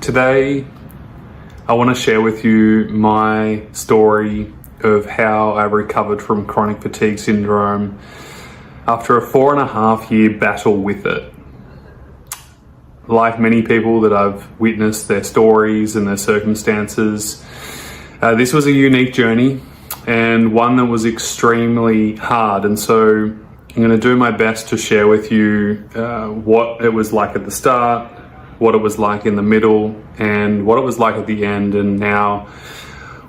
Today, I want to share with you my story of how I recovered from chronic fatigue syndrome after a 4.5-year battle with it. Like many people that I've witnessed their stories and their circumstances, this was a unique journey and one that was extremely hard. And so I'm going to do my best to share with you what it was like at the start, what it was like in the middle, and what it was like at the end, and now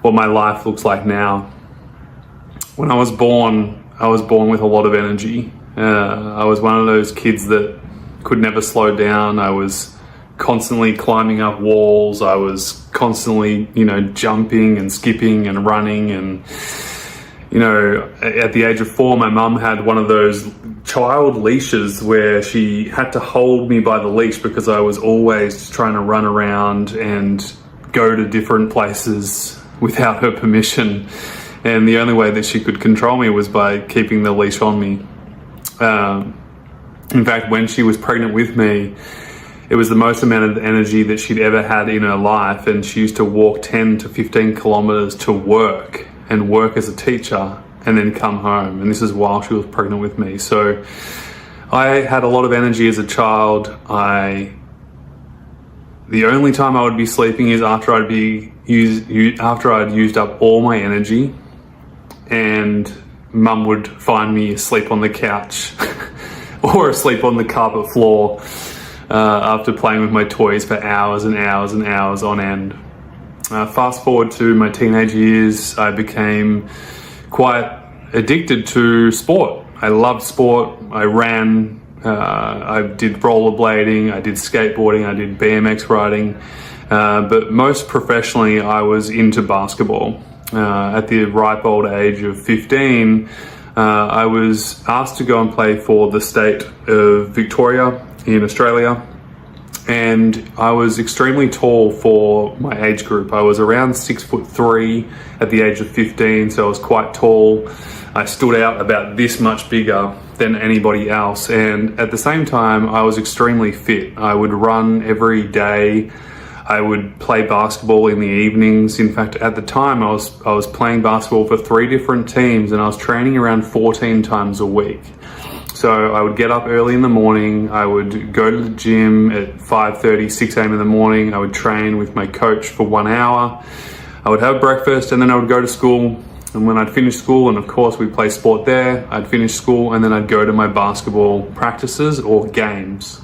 what my life looks like now. When I was born with a lot of energy. I was one of those kids that could never slow down. I was constantly climbing up walls. I was constantly, jumping and skipping and running. And, at the age of 4, my mum had one of those child leashes where she had to hold me by the leash because I was always trying to run around and go to different places without her permission. And the only way that she could control me was by keeping the leash on me. In fact, when she was pregnant with me, it was the most amount of energy that she'd ever had in her life, and she used to walk 10 to 15 kilometers to work as a teacher and then come home. And this is while she was pregnant with me. So I had a lot of energy as a child. The only time I would be sleeping is after I'd used up all my energy, and Mum would find me asleep on the couch or asleep on the carpet floor after playing with my toys for hours and hours and hours on end. Fast forward to my teenage years, I became quite addicted to sport. I loved sport. I ran, I did rollerblading, I did skateboarding, I did BMX riding, but most professionally I was into basketball. At the ripe old age of 15, I was asked to go and play for the state of Victoria in Australia. And I was extremely tall for my age group. I was around 6'3" at the age of 15, so I was quite tall. I stood out about this much bigger than anybody else. And at the same time, I was extremely fit. I would run every day. I would play basketball in the evenings. In fact, at the time, I was playing basketball for 3 different teams, and I was training around 14 times a week. So I would get up early in the morning. I would go to the gym at 5:30, 6 a.m. in the morning. I would train with my coach for 1 hour. I would have breakfast, and then I would go to school. And when I'd finish school, and of course we play sport there, I'd finish school, and then I'd go to my basketball practices or games.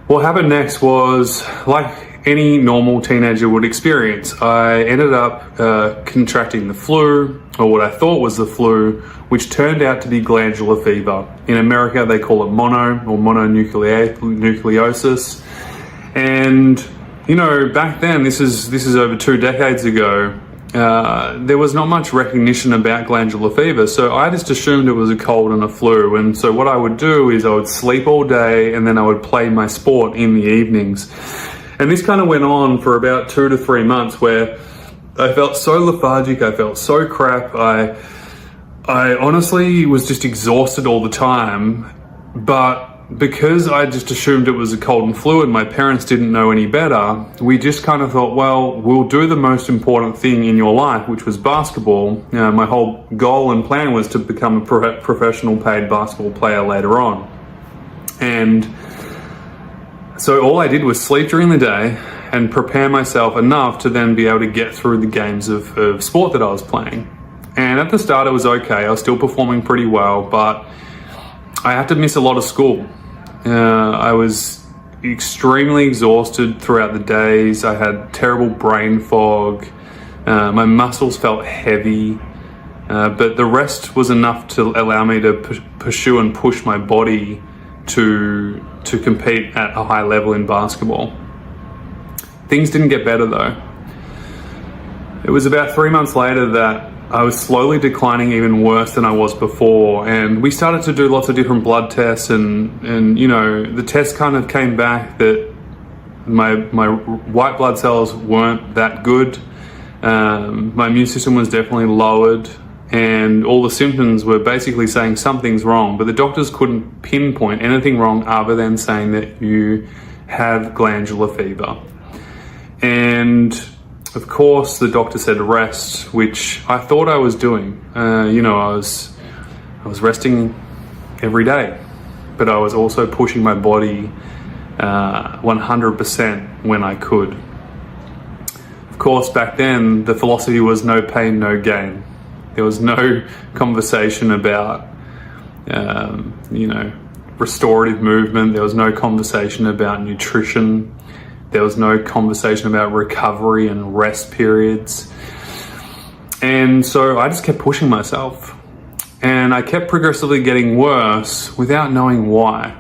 What happened next was, like any normal teenager would experience, I ended up contracting the flu, or what I thought was the flu, which turned out to be glandular fever. In America, they call it mono or mononucleosis. And, back then, this is over 2 decades ago, there was not much recognition about glandular fever, so I just assumed it was a cold and a flu. And so what I would do is I would sleep all day, and then I would play my sport in the evenings. And this kind of went on for about 2 to 3 months, where I felt so lethargic, I felt so crap, I honestly was just exhausted all the time. But because I just assumed it was a cold and flu and my parents didn't know any better, we just kind of thought, well, we'll do the most important thing in your life, which was basketball. My whole goal and plan was to become a professional paid basketball player later on. And so all I did was sleep during the day and prepare myself enough to then be able to get through the games of sport that I was playing. And at the start it was okay, I was still performing pretty well, but I had to miss a lot of school. I was extremely exhausted throughout the days. I had terrible brain fog. My muscles felt heavy, but the rest was enough to allow me to pursue and push my body to compete at a high level in basketball. Things didn't get better though. It was about 3 months later that I was slowly declining even worse than I was before, and we started to do lots of different blood tests, and the tests kind of came back that my white blood cells weren't that good. My immune system was definitely lowered, and all the symptoms were basically saying something's wrong, but the doctors couldn't pinpoint anything wrong other than saying that you have glandular fever. And of course, the doctor said rest, which I thought I was doing. I was resting every day, but I was also pushing my body 100% when I could. Of course, back then, the philosophy was no pain, no gain. There was no conversation about, restorative movement. There was no conversation about nutrition. There was no conversation about recovery and rest periods. And so I just kept pushing myself. And I kept progressively getting worse without knowing why.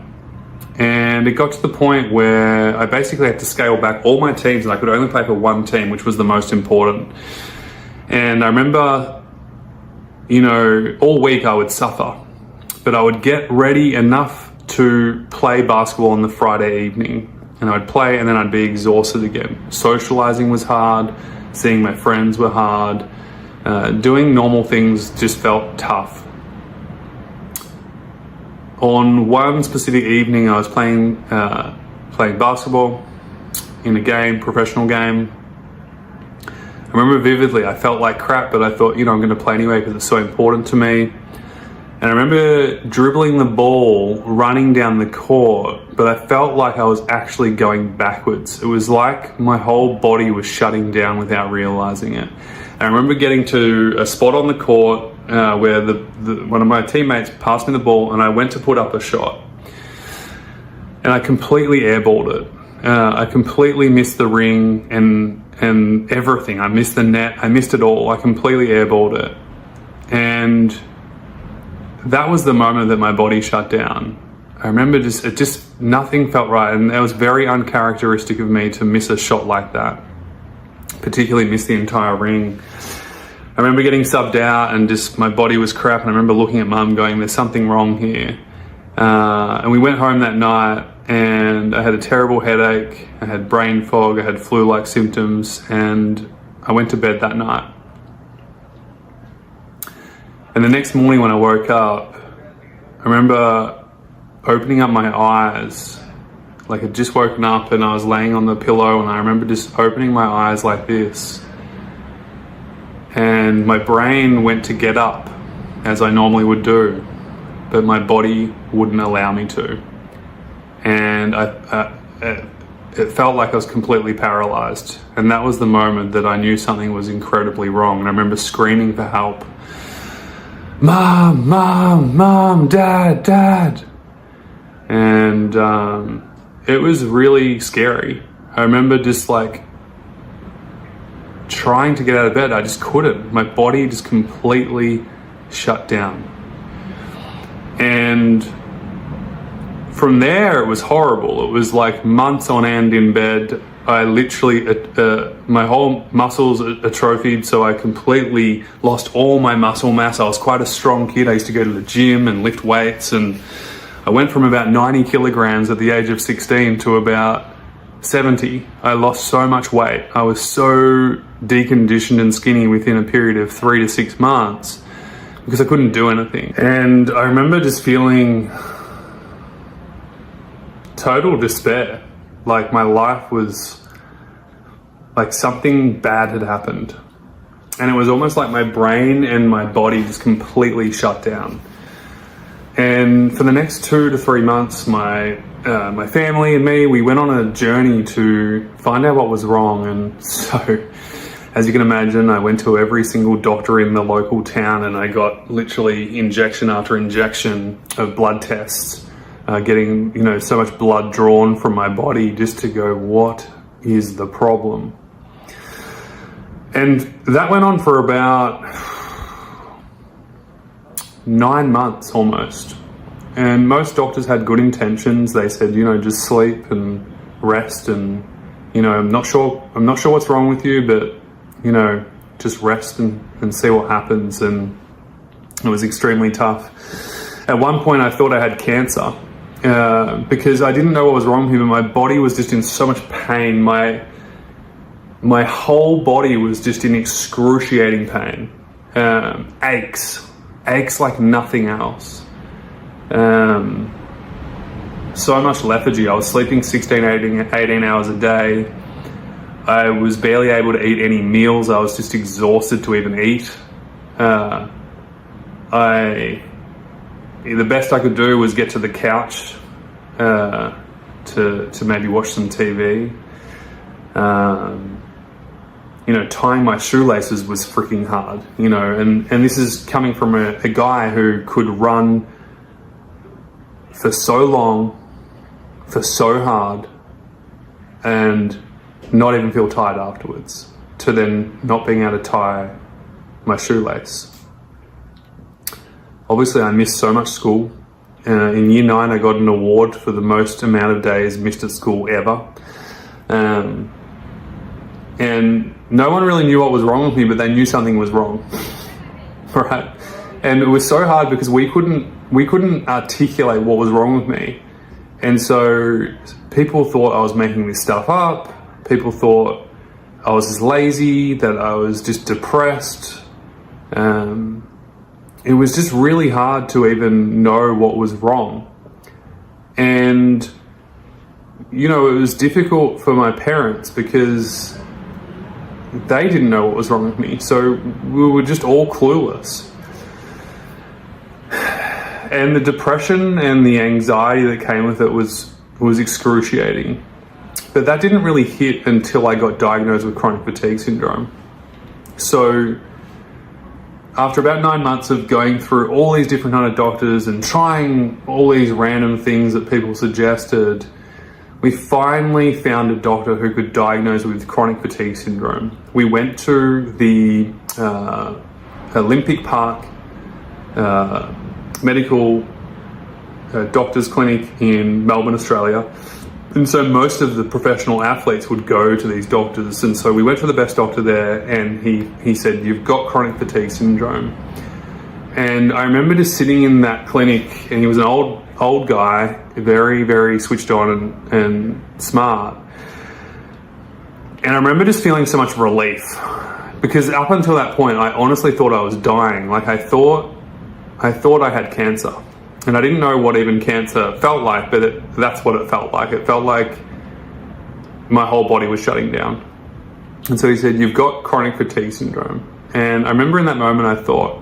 And it got to the point where I basically had to scale back all my teams, and I could only play for one team, which was the most important. And I remember, all week I would suffer, but I would get ready enough to play basketball on the Friday evening. And I'd play, and then I'd be exhausted again. Socializing was hard, seeing my friends were hard, doing normal things just felt tough. On one specific evening, I was playing basketball in a game, professional game. I remember vividly, I felt like crap, but I thought, I'm going to play anyway because it's so important to me. And I remember dribbling the ball, running down the court, but I felt like I was actually going backwards. It was like my whole body was shutting down without realizing it. And I remember getting to a spot on the court where one of my teammates passed me the ball, and I went to put up a shot. And I completely airballed it. I completely missed the ring and everything. I missed the net. I missed it all. I completely airballed it. And that was the moment that my body shut down. I remember nothing felt right, and it was very uncharacteristic of me to miss a shot like that, particularly miss the entire ring. I remember getting subbed out and my body was crap, and I remember looking at mum going, there's something wrong here. And we went home that night, and I had a terrible headache, I had brain fog, I had flu-like symptoms, and I went to bed that night. And the next morning when I woke up, I remember opening up my eyes, like I'd just woken up and I was laying on the pillow, and I remember just opening my eyes like this. And my brain went to get up, as I normally would do, but my body wouldn't allow me to. And it felt like I was completely paralyzed. And that was the moment that I knew something was incredibly wrong. And I remember screaming for help. Mom, mom, mom, dad, dad. And it was really scary. I remember just trying to get out of bed. I just couldn't. My body just completely shut down. And from there, it was horrible. It was like months on end in bed. I literally, my whole muscles atrophied, so I completely lost all my muscle mass. I was quite a strong kid. I used to go to the gym and lift weights, and I went from about 90 kilograms at the age of 16 to about 70. I lost so much weight. I was so deconditioned and skinny within a period of 3 to 6 months because I couldn't do anything. And I remember just feeling total despair. Like my life was like something bad had happened. And it was almost like my brain and my body just completely shut down. And for the next 2 to 3 months, my family and me, we went on a journey to find out what was wrong. And so, as you can imagine, I went to every single doctor in the local town, and I got literally injection after injection of blood tests. Getting, so much blood drawn from my body just to go, what is the problem? And that went on for about 9 months almost. And most doctors had good intentions. They said, just sleep and rest, and, I'm not sure what's wrong with you, but, just rest and see what happens. And it was extremely tough. At one point, I thought I had cancer. Because I didn't know what was wrong with me, but my body was just in so much pain. My whole body was just in excruciating pain. Aches like nothing else. so much lethargy. I was sleeping 16, 18 hours a day. I was barely able to eat any meals. I was just exhausted to even eat. The best I could do was get to the couch to maybe watch some TV. Tying my shoelaces was freaking hard, and this is coming from a guy who could run for so long, for so hard, and not even feel tired afterwards, to then not being able to tie my shoelace. Obviously, I missed so much school. In year 9, I got an award for the most amount of days missed at school ever. And no one really knew what was wrong with me, but they knew something was wrong, right? And it was so hard because we couldn't articulate what was wrong with me. And so people thought I was making this stuff up. People thought I was just lazy, that I was just depressed. It was just really hard to even know what was wrong. And, it was difficult for my parents because they didn't know what was wrong with me. So we were just all clueless. And the depression and the anxiety that came with it was excruciating. But that didn't really hit until I got diagnosed with chronic fatigue syndrome. So after about 9 months of going through all these different kind of doctors and trying all these random things that people suggested, we finally found a doctor who could diagnose with chronic fatigue syndrome. We went to the Olympic Park medical doctor's clinic in Melbourne, Australia. And so most of the professional athletes would go to these doctors. And so we went to the best doctor there, and he said, "You've got chronic fatigue syndrome." And I remember just sitting in that clinic, and he was an old guy, very, very switched on and smart. And I remember just feeling so much relief, because up until that point, I honestly thought I was dying. Like I thought I had cancer. And I didn't know what even cancer felt like, but that's what it felt like. It felt like my whole body was shutting down. And so he said, "You've got chronic fatigue syndrome." And I remember in that moment I thought,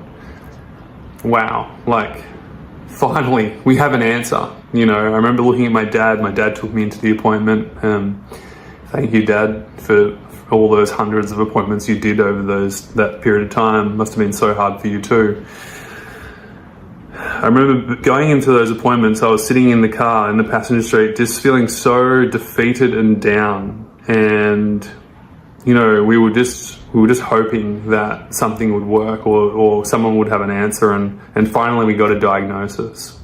wow, like finally we have an answer. I remember looking at my dad. My dad took me into the appointment. Thank you, Dad, for all those hundreds of appointments you did over that period of time. Must have been so hard for you too. I remember going into those appointments, I was sitting in the car in the passenger seat, just feeling so defeated and down. And, we were just hoping that something would work or someone would have an answer. And finally we got a diagnosis.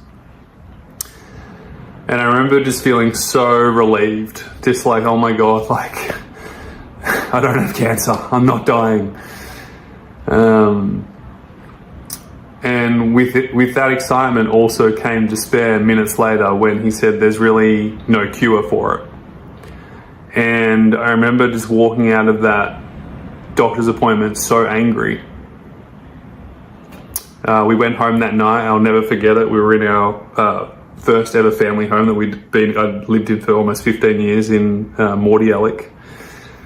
And I remember just feeling so relieved, just like, oh my God, like, I don't have cancer, I'm not dying. And with that excitement also came despair minutes later when he said there's really no cure for it. And I remember just walking out of that doctor's appointment so angry. We went home that night. I'll never forget it. We were in our first ever family home that I'd lived in for almost 15 years in Mordialloc.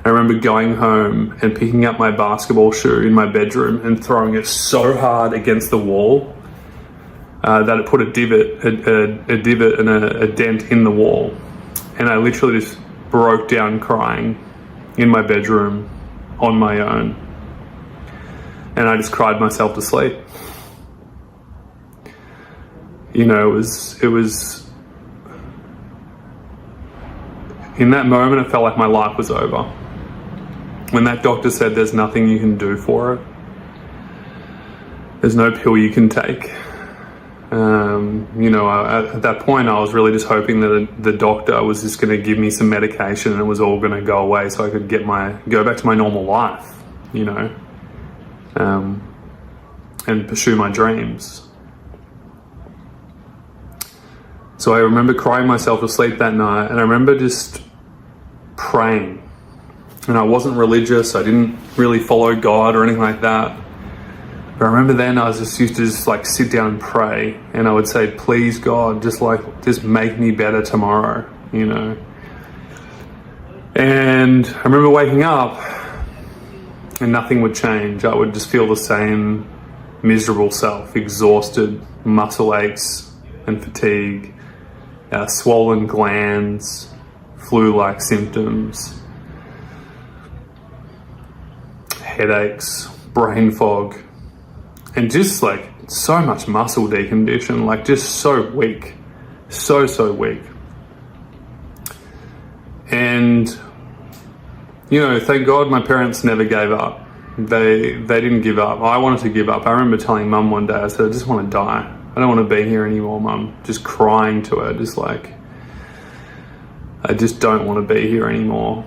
I remember going home and picking up my basketball shoe in my bedroom and throwing it so hard against the wall that it put a divot and a dent in the wall. And I literally just broke down crying in my bedroom on my own. And I just cried myself to sleep. It was in that moment, it felt like my life was over. When that doctor said there's nothing you can do for it, there's no pill you can take. At that point, I was really just hoping that the doctor was just going to give me some medication and it was all going to go away so I could go back to my normal life, and pursue my dreams. So I remember crying myself to sleep that night, and I remember just praying. And I wasn't religious, I didn't really follow God or anything like that. But I remember then I was just used to just like sit down and pray, and I would say, please God, just make me better tomorrow, you know. And I remember waking up and nothing would change. I would just feel the same miserable self, exhausted, muscle aches and fatigue, swollen glands, flu-like symptoms, headaches, brain fog, and just like so much muscle decondition, like just so weak, so weak. And, you know, thank God my parents never gave up. They didn't give up. I wanted to give up. I remember telling Mum one day, I said, I just want to die. I don't want to be here anymore, Mum. Just crying to her, just like, I just don't want to be here anymore.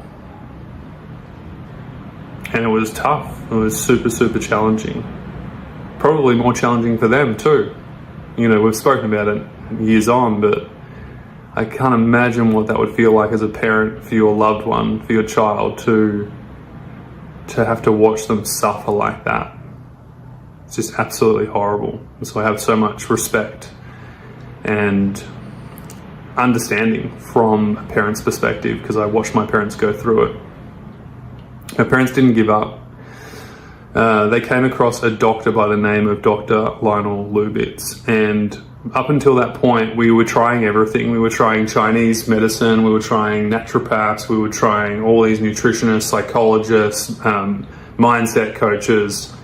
And it was tough. It was super challenging. Probably more challenging for them too. You know, we've spoken about it years on, but I can't imagine what that would feel like as a parent for your loved one, for your child, to have to watch them suffer like that. It's just absolutely horrible. And so I have so much respect and understanding from a parent's perspective, because I watched my parents go through it. My parents didn't give up. They came across a doctor by the name of Dr. Lionel Lubitz, and up until that point, we were trying everything. We were trying Chinese medicine, we were trying naturopaths, we were trying all these nutritionists, psychologists, mindset coaches,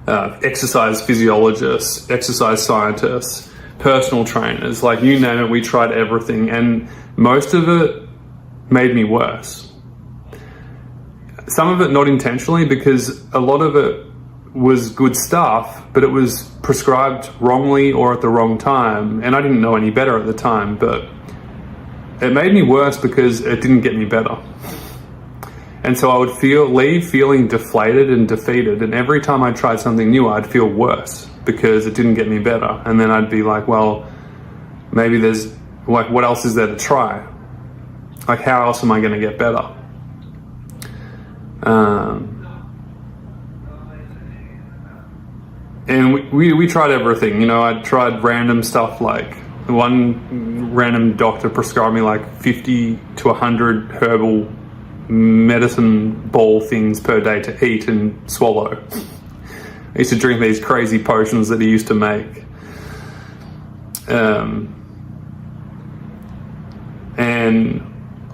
exercise physiologists, exercise scientists, personal trainers, like you name it, we tried everything, and most of it made me worse. Some of it not intentionally, because a lot of it was good stuff, but it was prescribed wrongly or at the wrong time, and I didn't know any better at the time, but it made me worse because it didn't get me better. And so I would leave feeling deflated and defeated, and every time I tried something new, I'd feel worse because it didn't get me better. And then I'd be like, well, maybe there's, like, what else is there to try? Like, how else am I going to get better? And we tried everything, you know. I tried random stuff, like one random doctor prescribed me like 50 to 100 herbal medicine ball things per day to eat and swallow. I used to drink these crazy potions that he used to make. And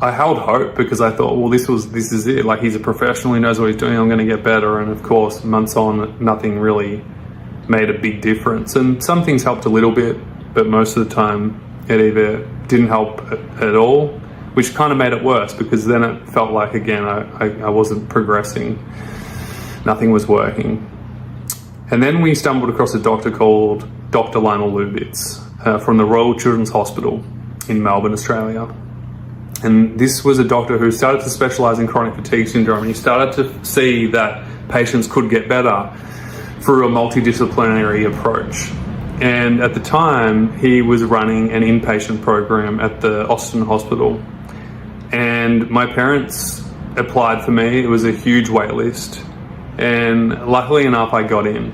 I held hope because I thought, well, this is it. Like, he's a professional, he knows what he's doing, I'm going to get better. And of course, months on, nothing really made a big difference. And some things helped a little bit, but most of the time it either didn't help at all, which kind of made it worse, because then it felt like, again, I wasn't progressing. Nothing was working. And then we stumbled across a doctor called Dr. Lionel Lubitz from the Royal Children's Hospital in Melbourne, Australia. And this was a doctor who started to specialize in chronic fatigue syndrome. And he started to see that patients could get better through a multidisciplinary approach. And at the time, he was running an inpatient program at the Austin Hospital. And my parents applied for me. It was a huge wait list. And luckily enough, I got in.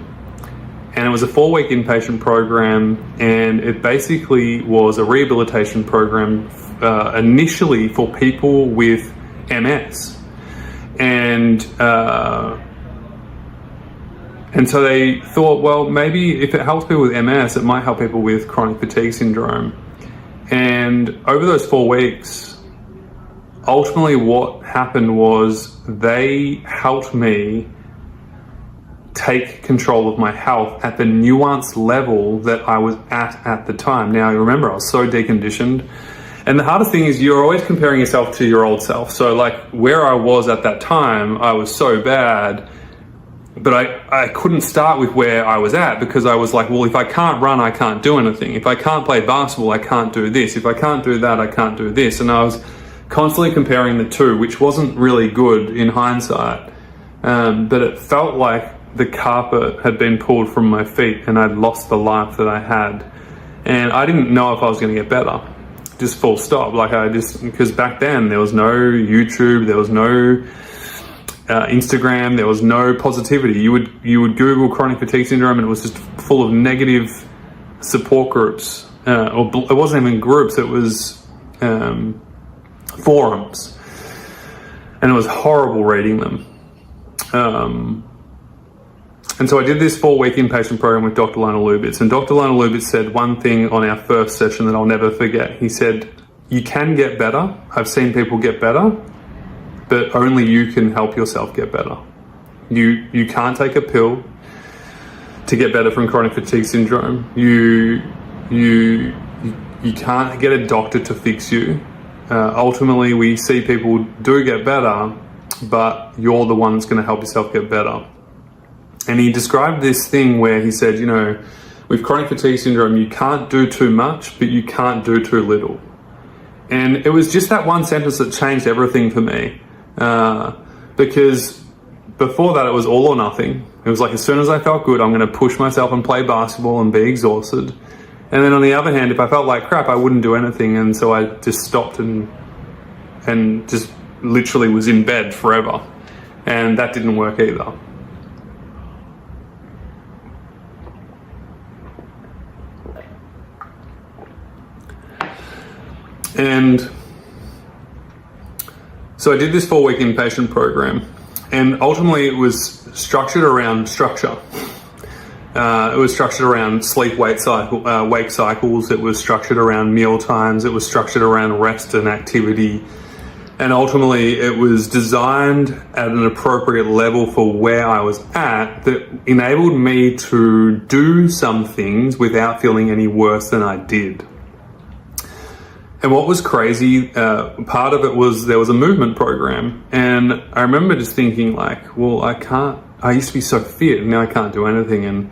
And it was a 4-week inpatient program, and it basically was a rehabilitation program initially for people with MS. And so they thought, well, maybe if it helps people with MS, it might help people with chronic fatigue syndrome. And over those 4 weeks, ultimately what happened was they helped me take control of my health at the nuanced level that I was at the time. Now, remember, I was so deconditioned. And the hardest thing is you're always comparing yourself to your old self. So like where I was at that time, I was so bad, but I couldn't start with where I was at, because I was like, well, if I can't run, I can't do anything. If I can't play basketball, I can't do this. If I can't do that, I can't do this. And I was constantly comparing the two, which wasn't really good in hindsight. But it felt like the carpet had been pulled from my feet and I'd lost the life that I had. And I didn't know if I was going to get better. Just full stop. Like, because back then there was no YouTube, there was no Instagram. There was no positivity. You would Google chronic fatigue syndrome, and it was just full of negative support groups. Or it wasn't even groups. It was forums, and it was horrible reading them. And so I did this 4-week inpatient program with Dr. Lionel Lubitz, and Dr. Lionel Lubitz said one thing on our first session that I'll never forget. He said, "You can get better. I've seen people get better, but only you can help yourself get better. You can't take a pill to get better from chronic fatigue syndrome. You can't get a doctor to fix you. Ultimately, we see people do get better, but you're the one that's going to help yourself get better." And he described this thing where he said, with chronic fatigue syndrome, you can't do too much, but you can't do too little. And it was just that one sentence that changed everything for me. Because before that, it was all or nothing. It was like, as soon as I felt good, I'm going to push myself and play basketball and be exhausted. And then on the other hand, if I felt like crap, I wouldn't do anything. And so I just stopped and just literally was in bed forever. And that didn't work either. And so I did this 4-week inpatient program, and ultimately it was structured around structure. It was structured around wake cycles. It was structured around meal times. It was structured around rest and activity. And ultimately it was designed at an appropriate level for where I was at that enabled me to do some things without feeling any worse than I did. And what was crazy, part of it was there was a movement program. And I remember just thinking like, well, I used to be so fit and now I can't do anything. And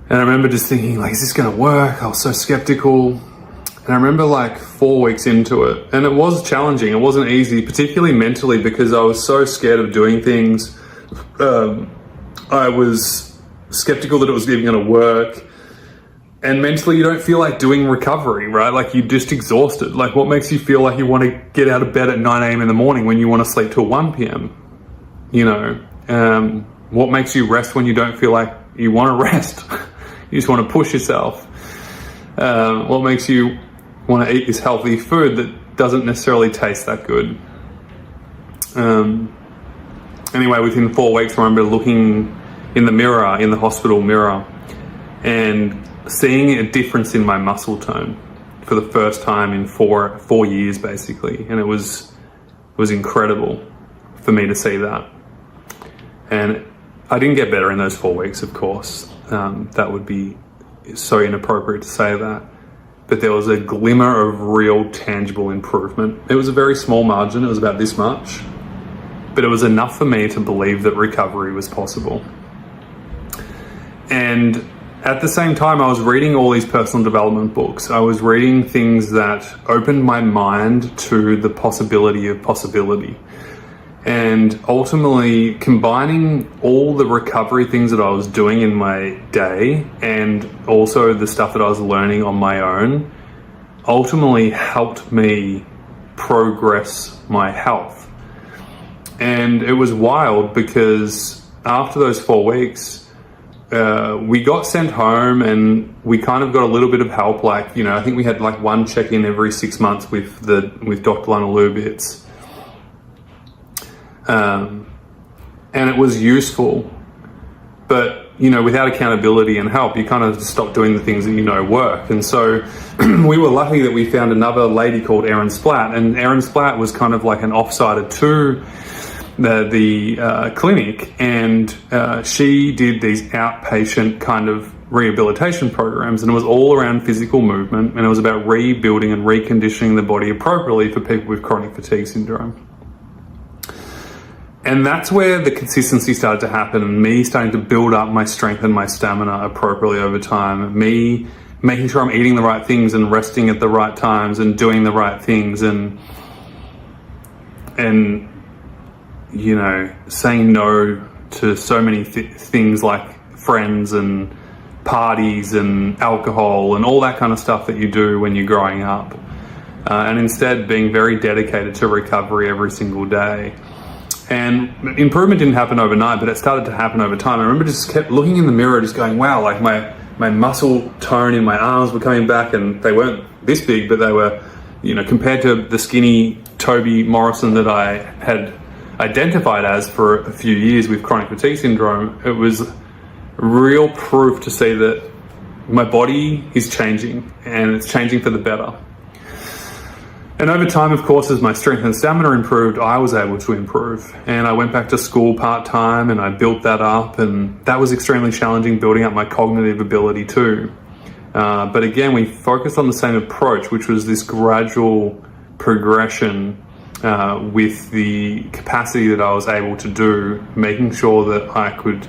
I remember just thinking like, is this going to work? I was so skeptical. And I remember like 4 weeks into it, and it was challenging. It wasn't easy, particularly mentally, because I was so scared of doing things. I was skeptical that it was even going to work. And mentally, you don't feel like doing recovery, right? Like you're just exhausted. Like what makes you feel like you want to get out of bed at 9 a.m. in the morning when you want to sleep till 1 p.m.? What makes you rest when you don't feel like you want to rest? You just want to push yourself. What makes you want to eat this healthy food that doesn't necessarily taste that good? Anyway, within 4 weeks, I remember looking in the hospital mirror, and seeing a difference in my muscle tone for the first time in four years, basically. And it was incredible for me to see that. And I didn't get better in those 4 weeks, of course. That would be so inappropriate to say that. But there was a glimmer of real tangible improvement. It was a very small margin. It was about this much. But it was enough for me to believe that recovery was possible. And at the same time, I was reading all these personal development books. I was reading things that opened my mind to the possibility of possibility. And ultimately, combining all the recovery things that I was doing in my day and also the stuff that I was learning on my own, ultimately helped me progress my health. And it was wild because after those 4 weeks, we got sent home and we kind of got a little bit of help. Like, I think we had like one check-in every 6 months with Dr. Lionel Lubitz. And it was useful, but, without accountability and help, you kind of stop doing the things that work. And so we were lucky that we found another lady called Erin Splatt, and Erin Splatt was kind of like an offsider to the clinic, and she did these outpatient kind of rehabilitation programs, and it was all around physical movement, and it was about rebuilding and reconditioning the body appropriately for people with chronic fatigue syndrome. And that's where the consistency started to happen, and me starting to build up my strength and my stamina appropriately over time, me making sure I'm eating the right things and resting at the right times and doing the right things, and saying no to so many things like friends and parties and alcohol and all that kind of stuff that you do when you're growing up. And instead being very dedicated to recovery every single day. And improvement didn't happen overnight, but it started to happen over time. I remember just kept looking in the mirror, just going, wow, like my muscle tone in my arms were coming back, and they weren't this big, but they were, you know, compared to the skinny Toby Morrison that I had identified as for a few years with chronic fatigue syndrome, it was real proof to see that my body is changing, and it's changing for the better. And over time, of course, as my strength and stamina improved, I was able to improve. And I went back to school part-time, and I built that up, and that was extremely challenging, building up my cognitive ability too. But again, we focused on the same approach, which was this gradual progression with the capacity that I was able to do, making sure that I could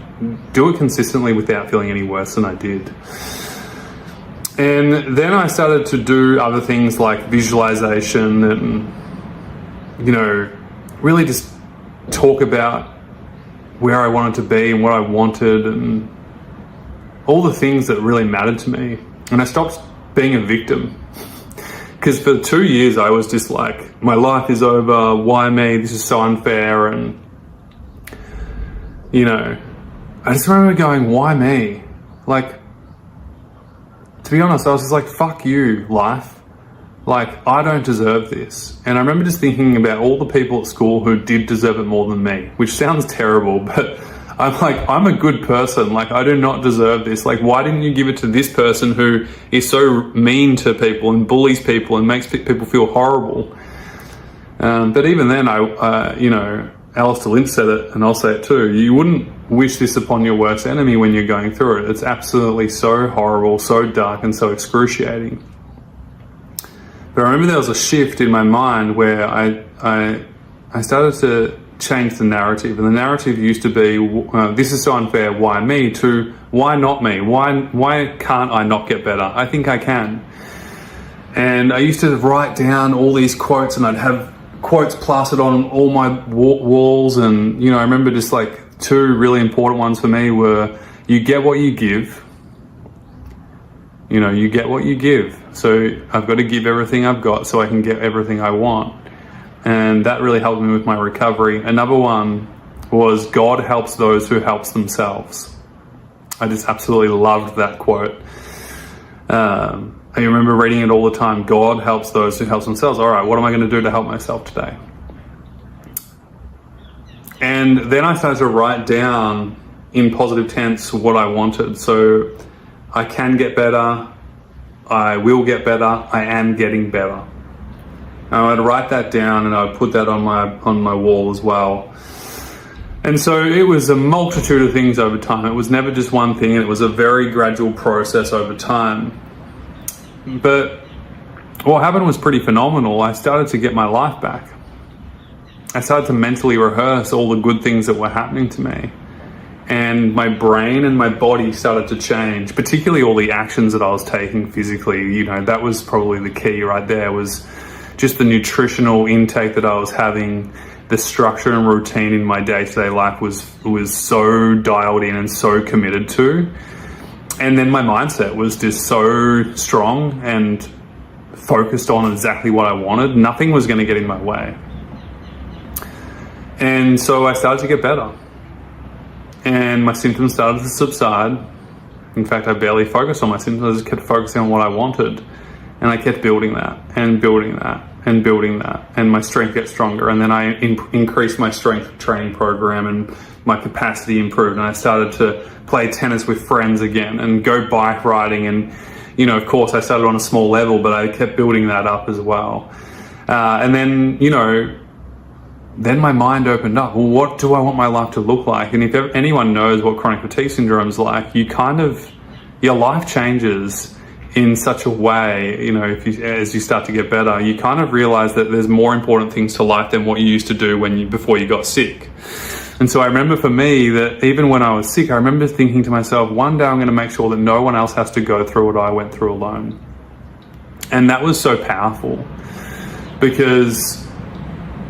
do it consistently without feeling any worse than I did. And then I started to do other things like visualization and, you know, really just talk about where I wanted to be and what I wanted and all the things that really mattered to me. And I stopped being a victim. Because for 2 years I was just like, my life is over, why me, this is so unfair. And, you know, I just remember going, why me? Like, to be honest, I was just like, fuck you, life. Like, I don't deserve this. And I remember just thinking about all the people at school who did deserve it more than me, which sounds terrible, but I'm like, I'm a good person. Like, I do not deserve this. Like, why didn't you give it to this person who is so mean to people and bullies people and makes people feel horrible? But even then, you know, Alistair Lynch said it, and I'll say it too. You wouldn't wish this upon your worst enemy when you're going through it. It's absolutely so horrible, so dark, and so excruciating. But I remember there was a shift in my mind where I started to change the narrative. And the narrative used to be, this is so unfair, why me? To, why not me? Why can't I not get better? I think I can. And I used to write down all these quotes, and I'd have quotes plastered on all my walls. And, you know, I remember just like two really important ones for me were, you get what you give. You know, you get what you give. So I've got to give everything I've got so I can get everything I want. And that really helped me with my recovery. Another one was, God helps those who helps themselves. I just absolutely loved that quote. I remember reading it all the time. God helps those who helps themselves. All right, what am I going to do to help myself today? And then I started to write down in positive tense what I wanted. So I can get better. I will get better. I am getting better. And I'd write that down, and I'd put that on my wall as well. And so it was a multitude of things over time. It was never just one thing, and it was a very gradual process over time. But what happened was pretty phenomenal. I started to get my life back. I started to mentally rehearse all the good things that were happening to me. And my brain and my body started to change, particularly all the actions that I was taking physically. You know, that was probably the key right there, was just the nutritional intake that I was having. The structure and routine in my day-to-day life was so dialed in and so committed to. And then my mindset was just so strong and focused on exactly what I wanted. Nothing was going to get in my way. And so I started to get better. And my symptoms started to subside. In fact, I barely focused on my symptoms. I just kept focusing on what I wanted. And I kept building that and building that and building that. And my strength gets stronger. And then I increased my strength training program, and my capacity improved. And I started to play tennis with friends again and go bike riding. And, you know, of course, I started on a small level, but I kept building that up as well. And then, you know, then my mind opened up. Well, what do I want my life to look like? And if anyone knows what chronic fatigue syndrome is like, your life changes in such a way, you know, as you start to get better, you kind of realize that there's more important things to life than what you used to do before you got sick. And so I remember for me that even when I was sick, I remember thinking to myself, one day I'm going to make sure that no one else has to go through what I went through alone. And that was so powerful, because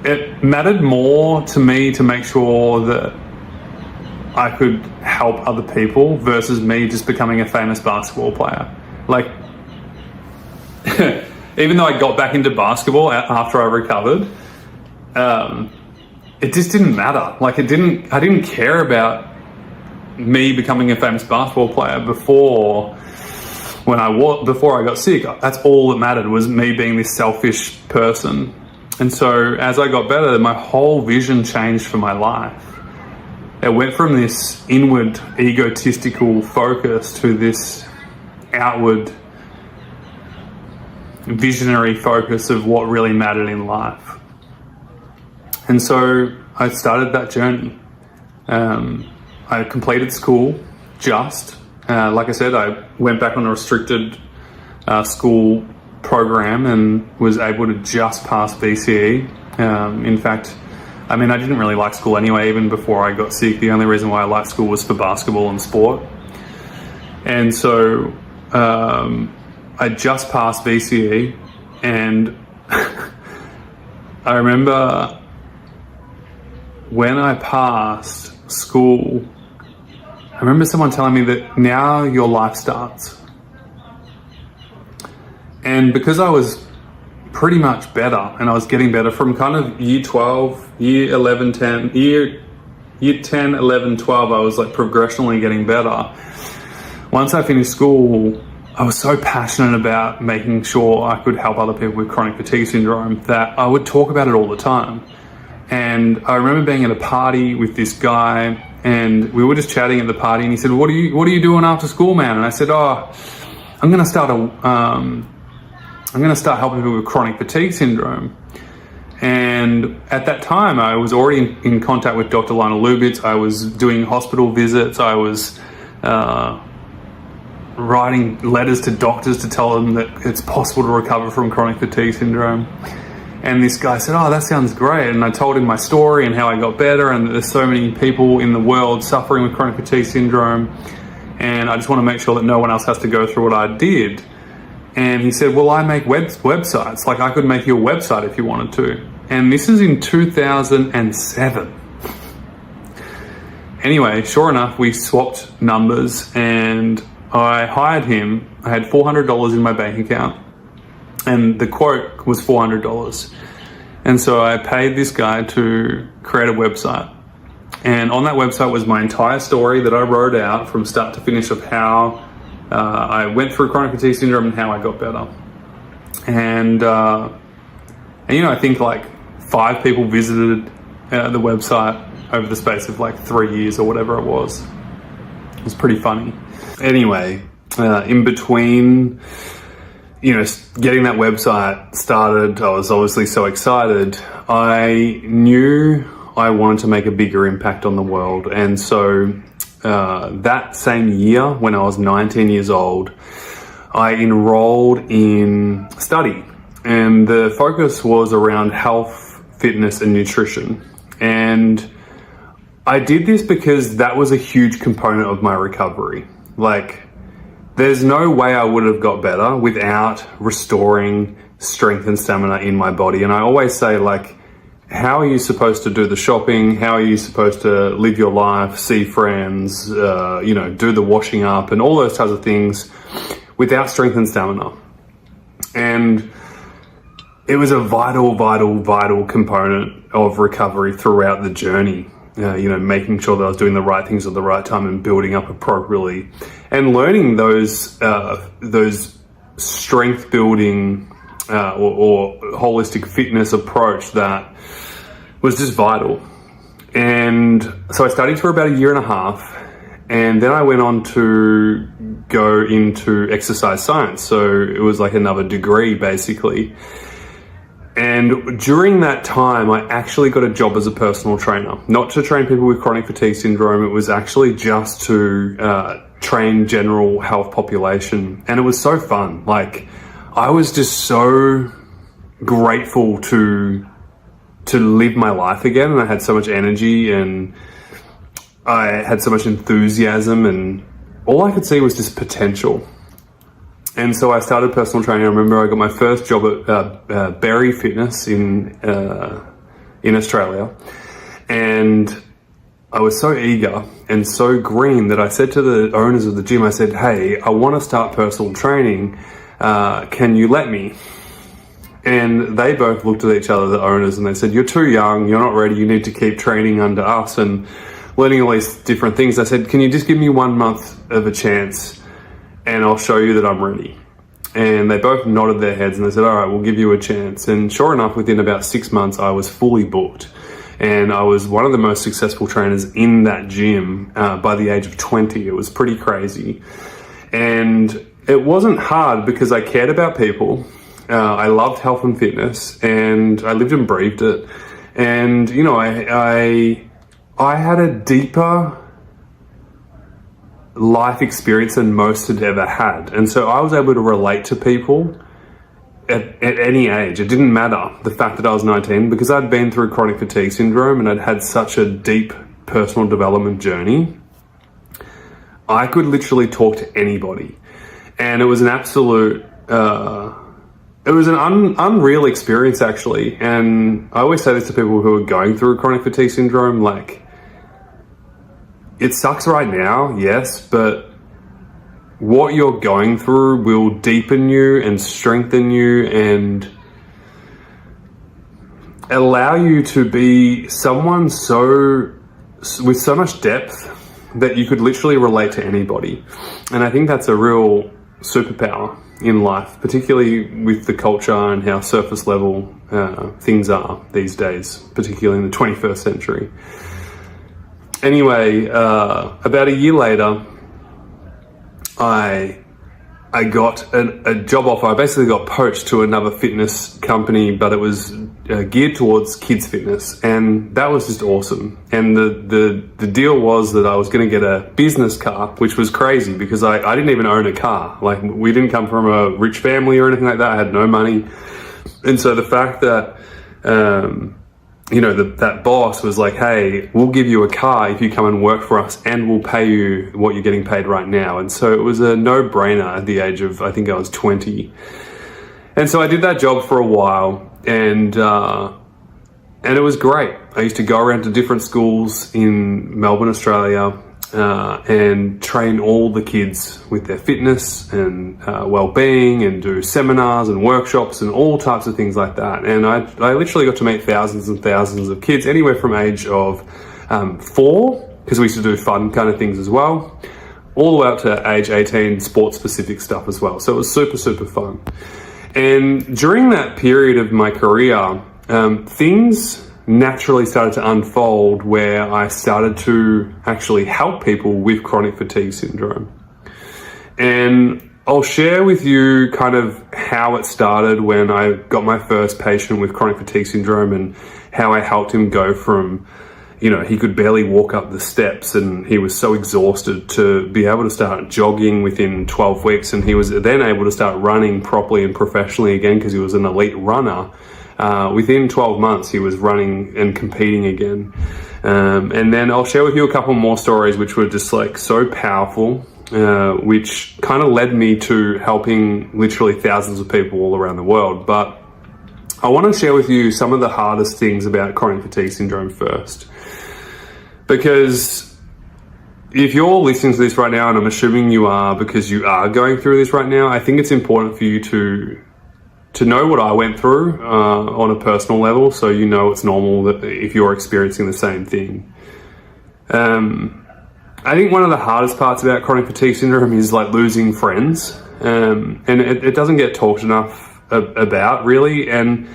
it mattered more to me to make sure that I could help other people versus me just becoming a famous basketball player. Like, even though I got back into basketball after I recovered, it just didn't matter. Like I didn't care about me becoming a famous basketball player before I got sick. That's all that mattered, was me being this selfish person. And so as I got better, my whole vision changed for my life. It went from this inward egotistical focus to this outward visionary focus of what really mattered in life. And so I started that journey. I completed school like I said, I went back on a restricted school program and was able to just pass BCE. In fact, I didn't really like school anyway, even before I got sick. The only reason why I liked school was for basketball and sport. And so I just passed BCE, and I remember when I passed school, I remember someone telling me that now your life starts. And because I was pretty much better, and I was getting better from kind of year 12, year 11, 10, year 10, 11, 12, I was like progressionally getting better. Once I finished school, I was so passionate about making sure I could help other people with chronic fatigue syndrome that I would talk about it all the time. And I remember being at a party with this guy, and we were just chatting at the party, and he said, what are you doing after school, man? And I said, I'm going to start helping people with chronic fatigue syndrome. And at that time, I was already in contact with Dr. Lionel Lubitz. I was doing hospital visits. I was writing letters to doctors to tell them that it's possible to recover from chronic fatigue syndrome. And this guy said, that sounds great. And I told him my story and how I got better, and that there's so many people in the world suffering with chronic fatigue syndrome. And I just want to make sure that no one else has to go through what I did. And he said, well, I make websites. Like, I could make you a website if you wanted to. And this is in 2007. Anyway, sure enough, we swapped numbers, and I hired him. I had $400 in my bank account, and the quote was $400. And so I paid this guy to create a website. And on that website was my entire story that I wrote out from start to finish of how I went through chronic fatigue syndrome and how I got better. And I think like 5 people visited the website over the space of like 3 years or whatever it was. It was pretty funny. Anyway, in between, getting that website started, I was obviously so excited. I knew I wanted to make a bigger impact on the world. And so that same year, when I was 19 years old, I enrolled in study. And the focus was around health, fitness, and nutrition. And I did this because that was a huge component of my recovery. Like, there's no way I would have got better without restoring strength and stamina in my body. And I always say, like, how are you supposed to do the shopping? How are you supposed to live your life, see friends, do the washing up and all those types of things without strength and stamina? And it was a vital component of recovery throughout the journey. Making sure that I was doing the right things at the right time and building up appropriately, and learning those strength building or holistic fitness approach that was just vital. And so I studied for about 1.5 years, and then I went on to go into exercise science. So it was like another degree basically. And during that time, I actually got a job as a personal trainer, not to train people with chronic fatigue syndrome. It was actually just to train general health population. And it was so fun. Like, I was just so grateful to live my life again. And I had so much energy, and I had so much enthusiasm, and all I could see was just potential. And so I started personal training. I remember I got my first job at Berry Fitness in Australia. And I was so eager and so green that I said to the owners of the gym, I said, hey, I want to start personal training. Can you let me? And they both looked at each other, the owners, and they said, "You're too young, you're not ready, you need to keep training under us and learning all these different things." I said, "Can you just give me 1 month of a chance and I'll show you that I'm ready?" And they both nodded their heads and they said, "All right, we'll give you a chance." And sure enough, within about 6 months, I was fully booked. And I was one of the most successful trainers in that gym by the age of 20. It was pretty crazy. And it wasn't hard because I cared about people. I loved health and fitness, and I lived and breathed it. And, you know, I had a deeper life experience than most had ever had. And so I was able to relate to people at any age. It didn't matter the fact that I was 19, because I'd been through chronic fatigue syndrome and I'd had such a deep personal development journey. I could literally talk to anybody. And it was an absolute... it was an unreal experience, actually. And I always say this to people who are going through chronic fatigue syndrome, like, it sucks right now, yes, but what you're going through will deepen you and strengthen you and allow you to be someone with so much depth that you could literally relate to anybody. And I think that's a real superpower in life, particularly with the culture and how surface level things are these days, particularly in the 21st century. Anyway, about a year later, I got a job offer. I basically got poached to another fitness company, but it was geared towards kids fitness, and that was just awesome. And the deal was that I was going to get a business car, which was crazy because I didn't even own a car. Like, we didn't come from a rich family or anything like that. I had no money. And so the fact that you know, that boss was like, "Hey, we'll give you a car if you come and work for us, and we'll pay you what you're getting paid right now." And so it was a no-brainer at the age of, I think I was 20. And so I did that job for a while, and it was great. I used to go around to different schools in Melbourne, Australia, and train all the kids with their fitness and well-being, and do seminars and workshops and all types of things like that. And I literally got to meet thousands and thousands of kids, anywhere from age of 4, because we used to do fun kind of things as well, all the way up to age 18, sports-specific stuff as well. So it was super, super fun. And during that period of my career, things naturally started to unfold where I started to actually help people with chronic fatigue syndrome. And I'll share with you kind of how it started when I got my first patient with chronic fatigue syndrome, and how I helped him go from, you know, he could barely walk up the steps and he was so exhausted, to be able to start jogging within 12 weeks. And he was then able to start running properly and professionally again, because he was an elite runner. Within 12 months, he was running and competing again. And then I'll share with you a couple more stories which were just like so powerful, which kind of led me to helping literally thousands of people all around the world. But I want to share with you some of the hardest things about chronic fatigue syndrome first. Because if you're listening to this right now, and I'm assuming you are because you are going through this right now, I think it's important for you to know what I went through on a personal level, so you know it's normal that if you're experiencing the same thing. I think one of the hardest parts about chronic fatigue syndrome is like losing friends, and it doesn't get talked enough about, really, and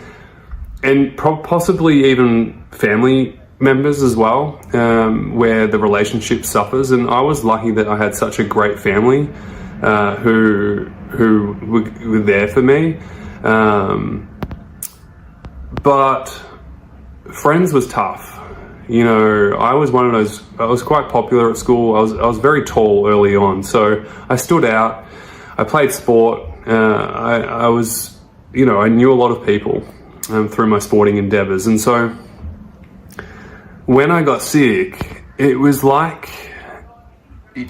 possibly even family members as well, where the relationship suffers. And I was lucky that I had such a great family who were there for me. But friends was tough. You know, I was one of those, I was quite popular at school. I was very tall early on, so I stood out. I played sport. I was, you know, I knew a lot of people through my sporting endeavors. And so when I got sick, it was like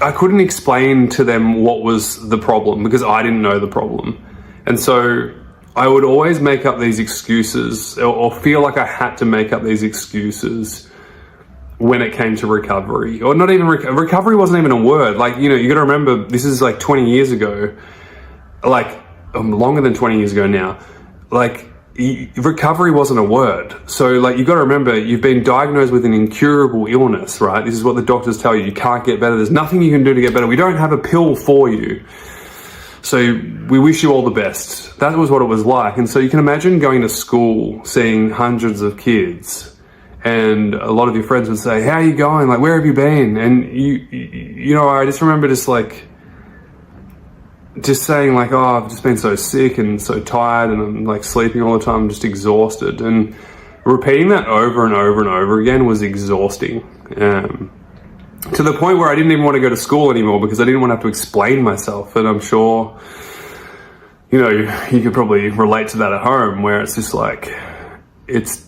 I couldn't explain to them what was the problem, because I didn't know the problem. And so I would always make up these excuses, or feel like I had to make up these excuses when it came to recovery. Or not even recovery wasn't even a word. Like, you know, you got to remember, this is like 20 years ago, like longer than 20 years ago now. Like, recovery wasn't a word. So like, you got to remember, you've been diagnosed with an incurable illness, right? This is what the doctors tell you. You can't get better. There's nothing you can do to get better. We don't have a pill for you. So we wish you all the best. That was what it was like. And so you can imagine going to school, seeing hundreds of kids, and a lot of your friends would say, how are you going? Like, where have you been? And you know, I just remember just saying like, oh, I've just been so sick and so tired, and I'm like sleeping all the time, I'm just exhausted. And repeating that over and over and over again was exhausting. To the point where I didn't even want to go to school anymore because I didn't want to have to explain myself. And I'm sure, you know, you could probably relate to that at home, where it's just like, there's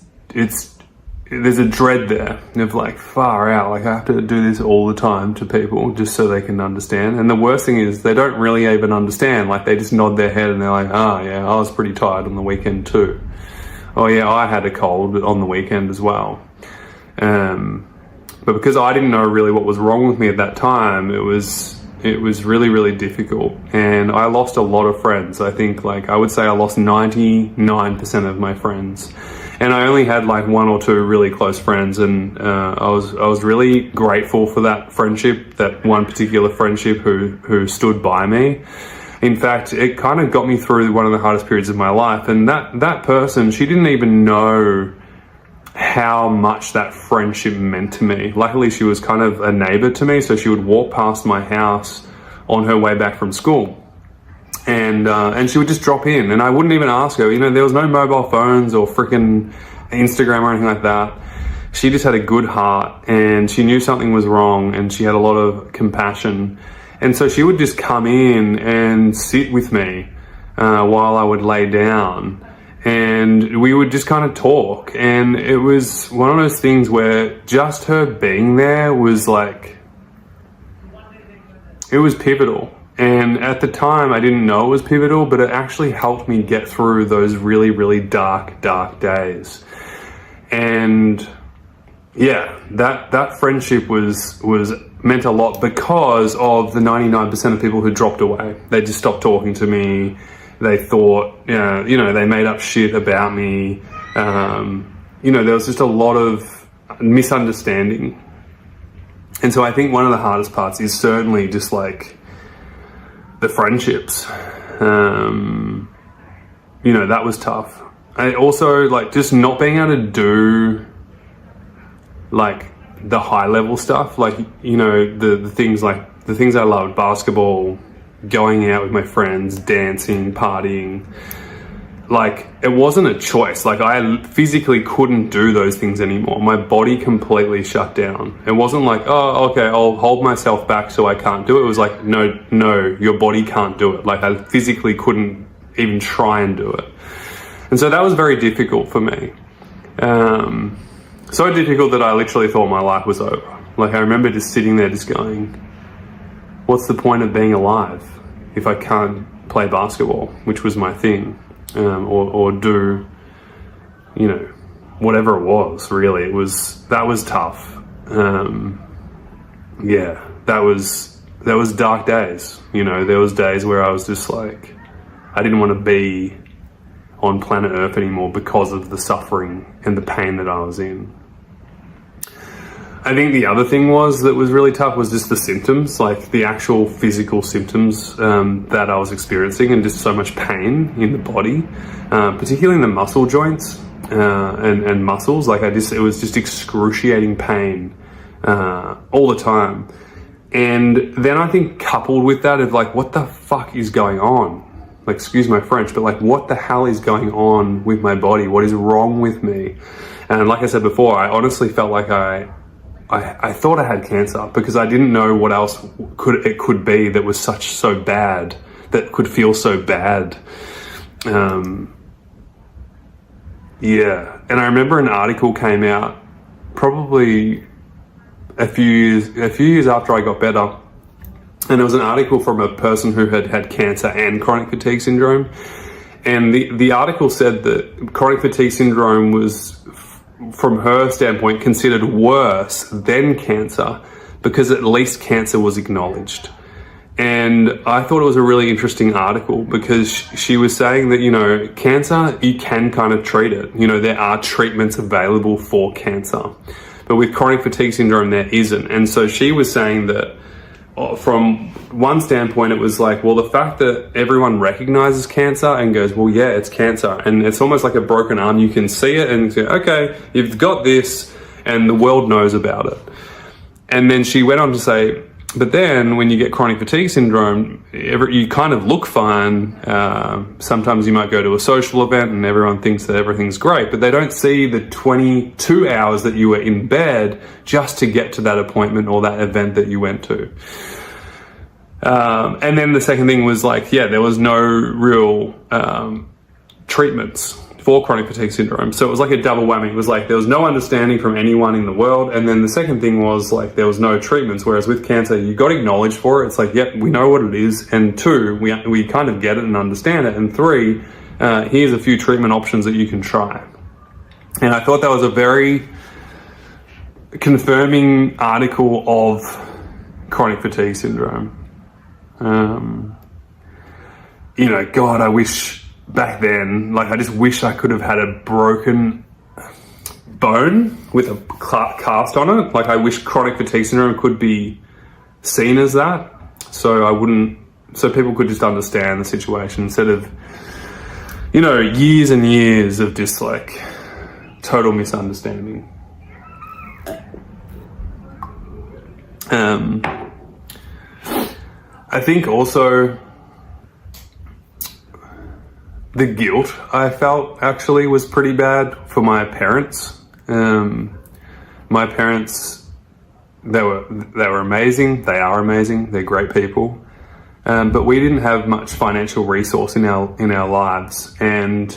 a dread there of like, far out, like I have to do this all the time to people just so they can understand. And the worst thing is they don't really even understand. Like, they just nod their head and they're like, oh yeah, I was pretty tired on the weekend too. Oh yeah, I had a cold on the weekend as well. But because I didn't know really what was wrong with me at that time, it was really, really difficult. And I lost a lot of friends. I think, like, I would say I lost 99% of my friends. And I only had like one or two really close friends, and I was really grateful for that friendship, that one particular friendship who stood by me. In fact, it kind of got me through one of the hardest periods of my life. And that person, she didn't even know how much that friendship meant to me. Luckily, she was kind of a neighbor to me, so she would walk past my house on her way back from school. And she would just drop in, and I wouldn't even ask her. You know, there was no mobile phones or freaking Instagram or anything like that. She just had a good heart, and she knew something was wrong, and she had a lot of compassion. And so she would just come in and sit with me while I would lay down, and we would just kind of talk. And it was one of those things where just her being there was like, it was pivotal. And at the time, I didn't know it was pivotal, but it actually helped me get through those really, really dark days. And yeah, that friendship was meant a lot because of the 99% of people who dropped away. They just stopped talking to me. They thought, you know, they made up shit about me. You know, there was just a lot of misunderstanding. And so I think one of the hardest parts is certainly just like the friendships. You know, that was tough. I also, like, just not being able to do like the high level stuff, like, you know, the things I loved: basketball, going out with my friends, dancing, partying. Like, it wasn't a choice. Like, I physically couldn't do those things anymore. My body completely shut down. It wasn't like, oh, okay, I'll hold myself back so I can't do it. It was like, no, your body can't do it. Like, I physically couldn't even try and do it. And so that was very difficult for me. So difficult that I literally thought my life was over. Like, I remember just sitting there just going, what's the point of being alive if I can't play basketball, which was my thing? Or do, you know, whatever it was, really. That was tough. Yeah, that was dark days. You know, there was days where I was just like, I didn't want to be on planet Earth anymore because of the suffering and the pain that I was in. I think the other thing that was really tough was just the symptoms, like the actual physical symptoms that I was experiencing, and just so much pain in the body, particularly in the muscle joints and muscles. Like, it was just excruciating pain all the time. And then I think coupled with that of like, what the fuck is going on? Like, excuse my French, but like, what the hell is going on with my body? What is wrong with me? And like I said before, I honestly felt like I thought I had cancer because I didn't know what else it could be that was so bad, that could feel so bad. Yeah, and I remember an article came out probably a few years after I got better, and it was an article from a person who had cancer and chronic fatigue syndrome. And the article said that chronic fatigue syndrome was, from her standpoint, considered worse than cancer because at least cancer was acknowledged. And I thought it was a really interesting article because she was saying that, you know, cancer, you can kind of treat it. You know, there are treatments available for cancer. But with chronic fatigue syndrome, there isn't. And so she was saying that from one standpoint, it was like, well, the fact that everyone recognizes cancer and goes, well, yeah, it's cancer. And it's almost like a broken arm. You can see it and say, okay, you've got this, and the world knows about it. And then she went on to say, but then when you get chronic fatigue syndrome, you kind of look fine. Sometimes you might go to a social event and everyone thinks that everything's great, but they don't see the 22 hours that you were in bed just to get to that appointment or that event that you went to. And then the second thing was like, yeah, there was no real treatments for chronic fatigue syndrome. So it was like a double whammy. It was like there was no understanding from anyone in the world. And then the second thing was like there was no treatments. Whereas with cancer, you got acknowledged for it. It's like, yep, we know what it is. And two, we kind of get it and understand it. And three, here's a few treatment options that you can try. And I thought that was a very confirming article of chronic fatigue syndrome. You know, God, I wish back then, like I just wish I could have had a broken bone with a cast on it. Like I wish chronic fatigue syndrome could be seen as that, so people could just understand the situation instead of, you know, years and years of just like total misunderstanding. I think also the guilt I felt actually was pretty bad for my parents. My parents, they were amazing. They are amazing. They're great people. But we didn't have much financial resource in our lives, and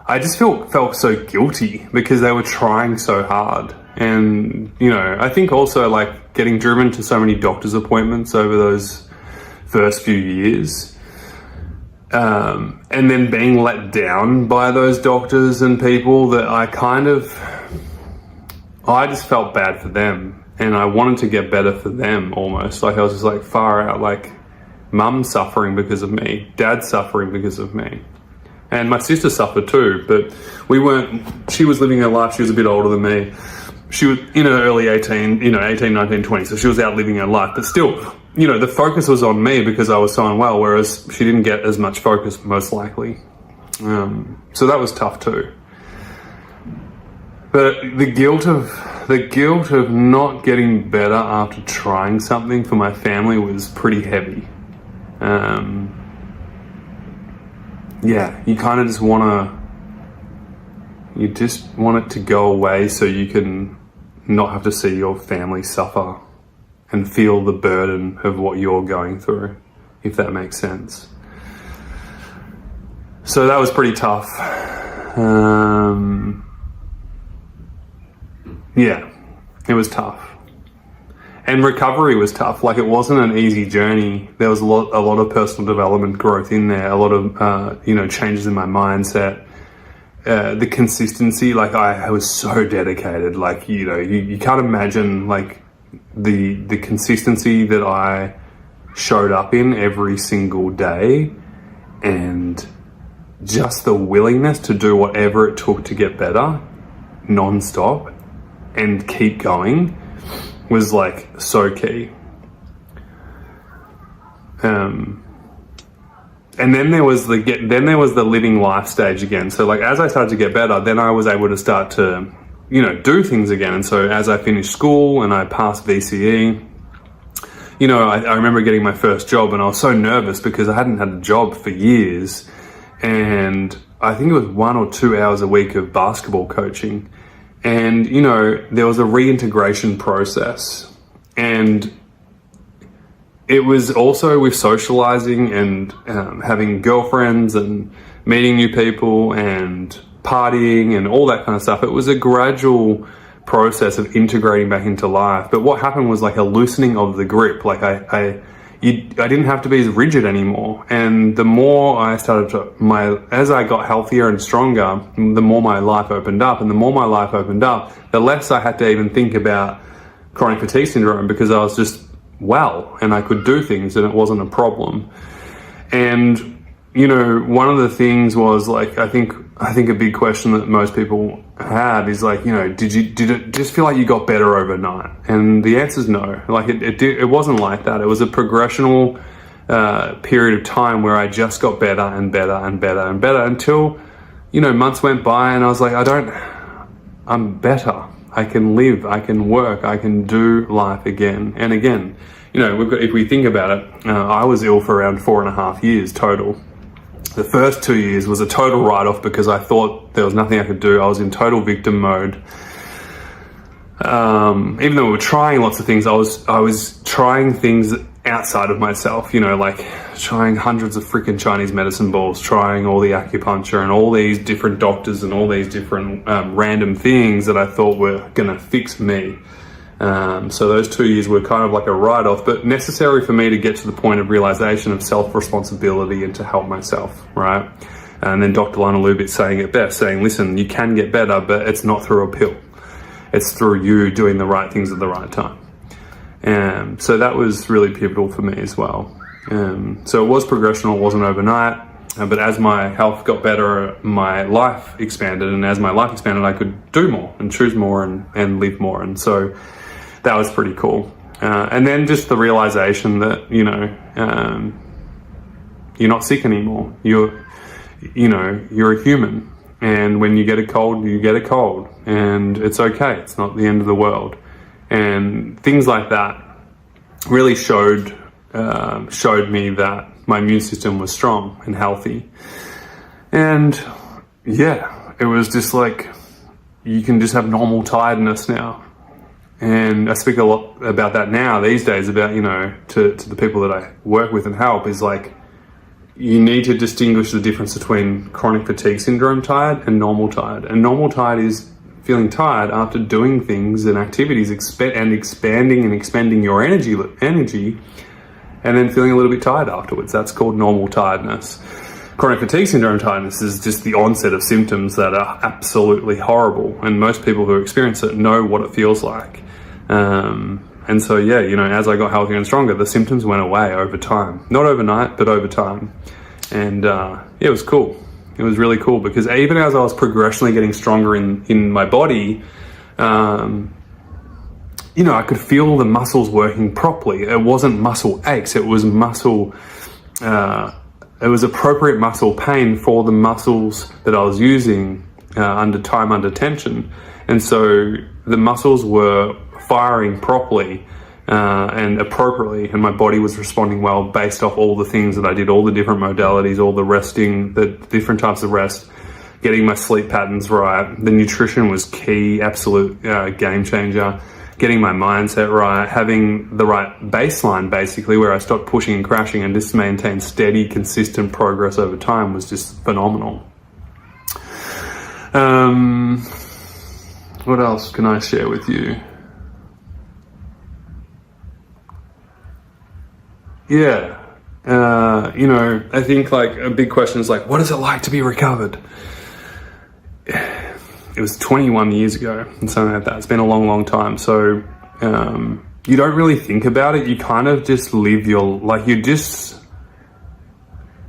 I just felt so guilty because they were trying so hard. And you know, I think also like getting driven to so many doctor's appointments over those first few years. And then being let down by those doctors and people that I just felt bad for them, and I wanted to get better for them almost. Like I was just like far out, like mum's suffering because of me, dad's suffering because of me. And my sister suffered too, but she was living her life, she was a bit older than me. She was in her early 18, 19, 20, so she was out living her life, but still, you know, the focus was on me because I was so unwell, whereas she didn't get as much focus, most likely. So that was tough too. But the guilt of not getting better after trying something for my family was pretty heavy. Yeah, you kind of just want it to go away so you can not have to see your family suffer and feel the burden of what you're going through, if that makes sense. So that was pretty tough. Yeah, it was tough. And recovery was tough. Like, it wasn't an easy journey. There was a lot of personal development growth in there, a lot of, changes in my mindset. The consistency, like I was so dedicated. Like, you can't imagine like the consistency that I showed up in every single day, and just the willingness to do whatever it took to get better non-stop and keep going was like so key. And then there was the living life stage again. So like as I started to get better, then I was able to start to, do things again. And so as I finished school and I passed VCE, I remember getting my first job, and I was so nervous because I hadn't had a job for years. And I think it was 1 or 2 hours a week of basketball coaching. And, there was a reintegration process. And it was also with socializing and having girlfriends and meeting new people and partying and all that kind of stuff. It was a gradual process of integrating back into life. But what happened was like a loosening of the grip. Like I didn't have to be as rigid anymore. And the more I as I got healthier and stronger, the more my life opened up. And the more my life opened up, the less I had to even think about chronic fatigue syndrome, because I was just well, and I could do things, and it wasn't a problem. And, you know, one of the things was like, I think a big question that most people have is like, you know, did it just feel like you got better overnight? And the answer is no. Like it wasn't like that. It was a progressional period of time where I just got better and better and better and better until, you know, months went by and I was like, I'm better. I can live, I can work, I can do life again and again. You know, if we think about it, I was ill for around 4.5 years total. The first 2 years was a total write-off because I thought there was nothing I could do. I was in total victim mode. Even though we were trying lots of things, I was trying things outside of myself, you know, like trying hundreds of freaking Chinese medicine balls, trying all the acupuncture and all these different doctors and all these different random things that I thought were gonna fix me. So those 2 years were kind of like a write-off, but necessary for me to get to the point of realization of self-responsibility and to help myself, right? And then Dr. Lana Lubitz saying it best, saying, listen, you can get better, but it's not through a pill. It's through you doing the right things at the right time. So that was really pivotal for me as well. So it was progressional, it wasn't overnight, but as my health got better, my life expanded, and as my life expanded, I could do more and choose more and live more. And so that was pretty cool. And then just the realization that, you know, you're not sick anymore. You're a human. And when you get a cold, you get a cold. And it's okay. It's not the end of the world. And things like that really showed me that my immune system was strong and healthy. And yeah, it was just like, you can just have normal tiredness now. And I speak a lot about that now these days, about, you know, to the people that I work with and help, is like, you need to distinguish the difference between chronic fatigue syndrome tired and normal tired. And normal tired is feeling tired after doing things and activities and expanding and expending your energy, and then feeling a little bit tired afterwards. That's called normal tiredness. Chronic fatigue syndrome tiredness is just the onset of symptoms that are absolutely horrible, and most people who experience it know what it feels like. And so, yeah, you know, as I got healthier and stronger, the symptoms went away over time. Not overnight, but over time. And yeah, it was cool. It was really cool because even as I was progressionally getting stronger in my body, you know, I could feel the muscles working properly. It wasn't muscle aches, it was muscle, it was appropriate muscle pain for the muscles that I was using under tension. And so the muscles were firing properly and appropriately, and my body was responding well based off all the things that I did, all the different modalities, all the resting, the different types of rest, getting my sleep patterns right. The nutrition was key, absolute game changer. Getting my mindset right, having the right baseline basically, where I stopped pushing and crashing and just maintained steady, consistent progress over time was just phenomenal. What else can I share with you? Yeah, you know, I think like a big question is like, what is it like to be recovered? It was 21 years ago and something like that. It's been a long, long time. So you don't really think about it. You kind of just live your, like you just,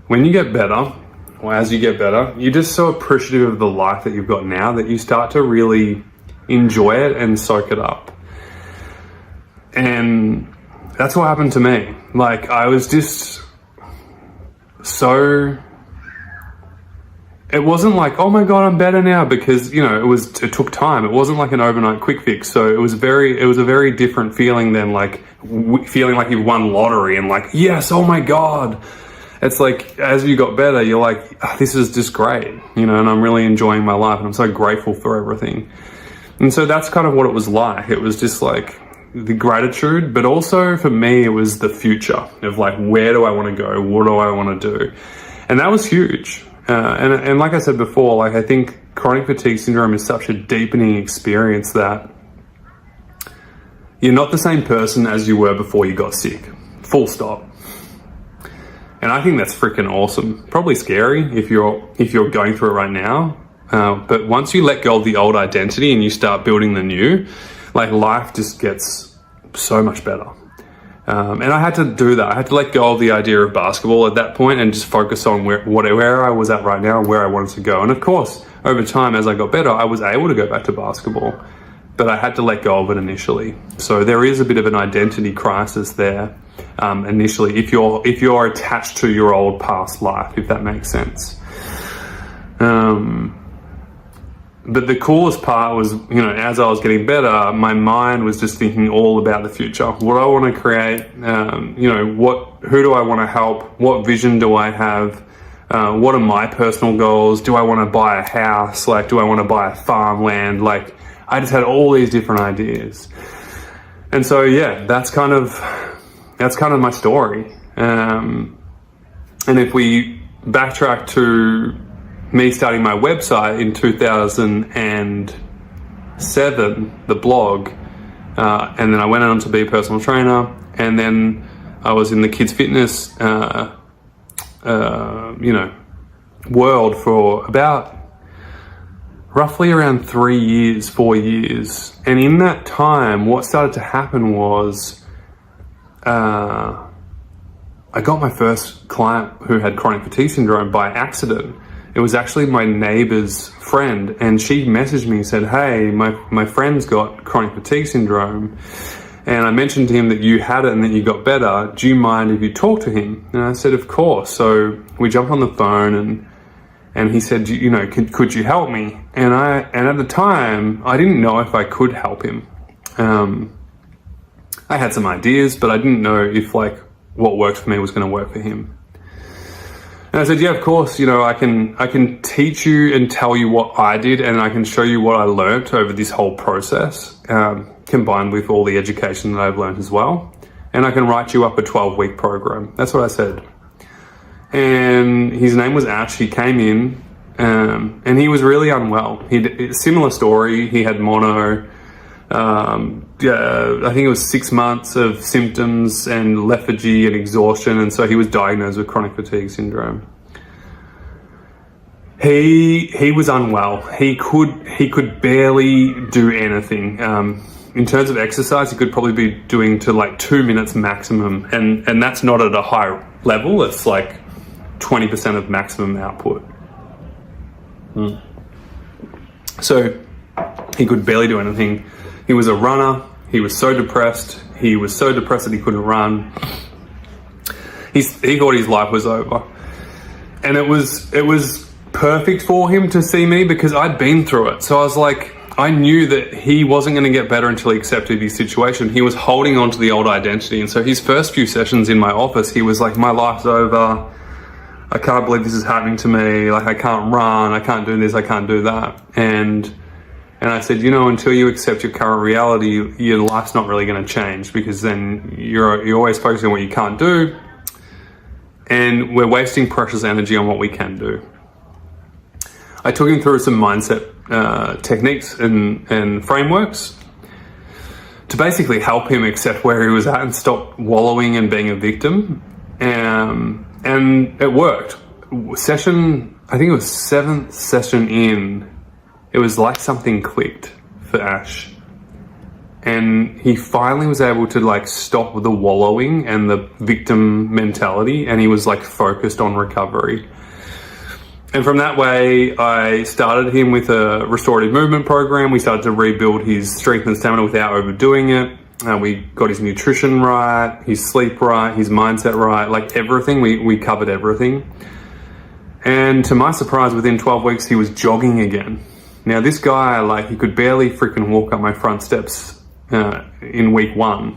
when you get better, or as you get better, you're just so appreciative of the life that you've got now that you start to really enjoy it and soak it up. And that's what happened to me. Like I was just so, it wasn't like, oh my God, I'm better now, because, you know, it took time. It wasn't like an overnight quick fix. So it was a very different feeling than like feeling like you won lottery and like, yes, oh my God. It's like, as you got better, you're like, oh, this is just great, you know, and I'm really enjoying my life and I'm so grateful for everything. And so that's kind of what it was like. It was just like the gratitude, but also for me, it was the future of like, where do I want to go? What do I want to do? And that was huge. And like I said before, like I think chronic fatigue syndrome is such a deepening experience that you're not the same person as you were before you got sick. Full stop. And I think that's freaking awesome. Probably scary if you're going through it right now. But once you let go of the old identity and you start building the new, like life just gets so much better. And I had to do that. I had to let go of the idea of basketball at that point and just focus on where I was at right now and where I wanted to go. And of course, over time, as I got better, I was able to go back to basketball, but I had to let go of it initially. So there is a bit of an identity crisis there initially, if you're attached to your old past life, if that makes sense. But the coolest part was, as I was getting better, my mind was just thinking all about the future. What do I want to create? Who do I want to help? What vision do I have? What are my personal goals? Do I want to buy a house? Like, do I want to buy a farmland? Like, I just had all these different ideas. And so, yeah, that's kind of my story. And if we backtrack to me starting my website in 2007, the blog, and then I went on to be a personal trainer, and then I was in the kids fitness, world for about roughly around 4 years. And in that time, what started to happen was, I got my first client who had chronic fatigue syndrome by accident. It was actually my neighbor's friend, and she messaged me and said, hey, my friend's got chronic fatigue syndrome, and I mentioned to him that you had it and that you got better. Do you mind if you talk to him? And I said, of course. So we jumped on the phone, and he said, could you help me? And at the time, I didn't know if I could help him. I had some ideas, but I didn't know if what worked for me was going to work for him. And I said, yeah, of course, I can teach you and tell you what I did, and I can show you what I learned over this whole process, combined with all the education that I've learned as well. And I can write you up a 12-week program. That's what I said. And his name was Ash. He came in, and he was really unwell. Similar story. He had mono. I think it was 6 months of symptoms and lethargy and exhaustion, and so he was diagnosed with chronic fatigue syndrome. He was unwell. He could barely do anything. In terms of exercise, he could probably be doing to 2 minutes maximum, and that's not at a high level. It's 20% of maximum output. So he could barely do anything. He was a runner. He was so depressed. He was so depressed that he couldn't run. He thought his life was over. And it was perfect for him to see me because I'd been through it. So I was I knew that he wasn't going to get better until he accepted his situation. He was holding on to the old identity. And so his first few sessions in my office, he was my life's over. I can't believe this is happening to me. I can't run. I can't do this. I can't do that. And I said, until you accept your current reality, your life's not really going to change, because then you're always focusing on what you can't do, and we're wasting precious energy on what we can do. I took him through some mindset techniques and frameworks to basically help him accept where he was at and stop wallowing and being a victim. And it worked. I think it was 7th session in, it was something clicked for Ash. And he finally was able to stop the wallowing and the victim mentality, and he was focused on recovery. And from that way, I started him with a restorative movement program. We started to rebuild his strength and stamina without overdoing it. We got his nutrition right, his sleep right, his mindset right, everything. We covered everything. And to my surprise, within 12 weeks, he was jogging again. Now, this guy, he could barely freaking walk up my front steps in week 1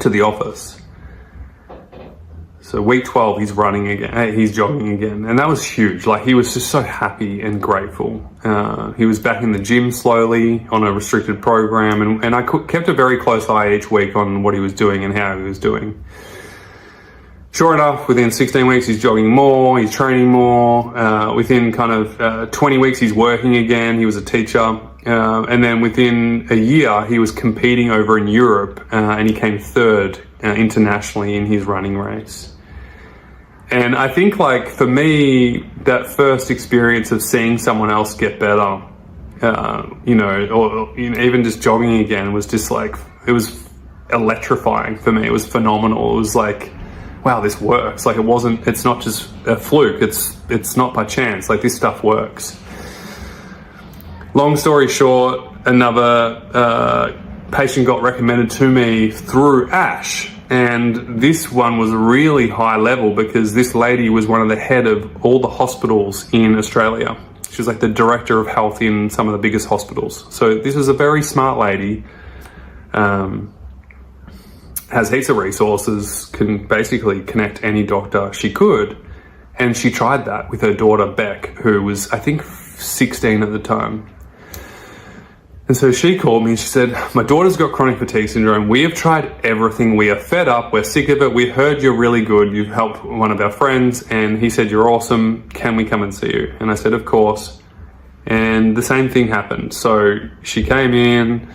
to the office. So week 12, he's running again, he's jogging again. And that was huge. He was just so happy and grateful. He was back in the gym slowly on a restricted program. And I kept a very close eye each week on what he was doing and how he was doing. Sure enough, within 16 weeks, he's jogging more, he's training more. Within 20 weeks, he's working again. He was a teacher. And then within a year, he was competing over in Europe, and he came 3rd internationally in his running race. And I think for me, that first experience of seeing someone else get better, even just jogging again was just it was electrifying for me. It was phenomenal. It was like, wow, this works. Like it's not just a fluke. It's not by chance. Like this stuff works. Long story short, another patient got recommended to me through ASH. And this one was really high level because this lady was one of the head of all the hospitals in Australia. She was like the director of health in some of the biggest hospitals. So this was a very smart lady, has heaps of resources, can basically connect any doctor she could. And she tried that with her daughter, Beck, who was, I think, 16 at the time. And so she called me and she said, my daughter's got chronic fatigue syndrome. We have tried everything. We are fed up. We're sick of it. We heard you're really good. You've helped one of our friends. And he said, you're awesome. Can we come and see you? And I said, of course. And the same thing happened. So she came in.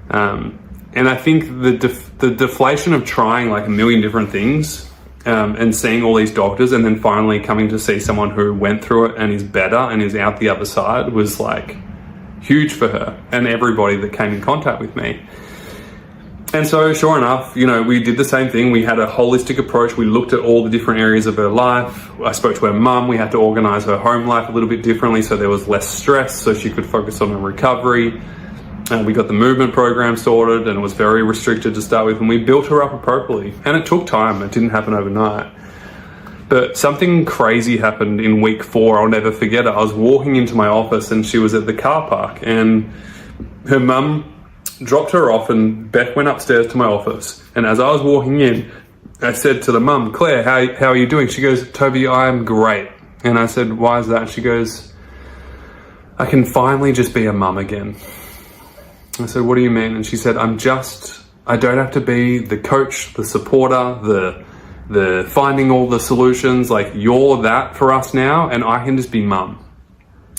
And I think the deflation of trying like a million different things and seeing all these doctors and then finally coming to see someone who went through it and is better and is out the other side was like huge for her and everybody that came in contact with me. And so sure enough, you know, we did the same thing. We had a holistic approach. We looked at all the different areas of her life. I spoke to her mum. We had to organize her home life a little bit differently so there was less stress so she could focus on her recovery. And we got the movement program sorted and it was very restricted to start with, and we built her up appropriately. And it took time. It didn't happen overnight. But something crazy happened in week 4. I'll never forget it. I was walking into my office and she was at the car park and her mum dropped her off and Beth went upstairs to my office. And as I was walking in, I said to the mum, Claire, how are you doing? She goes, Toby, I'm great. And I said, why is that? She goes, I can finally just be a mum again. I said, what do you mean? And she said, I don't have to be the coach, the supporter, the finding all the solutions. Like, you're that for us now, and I can just be mum.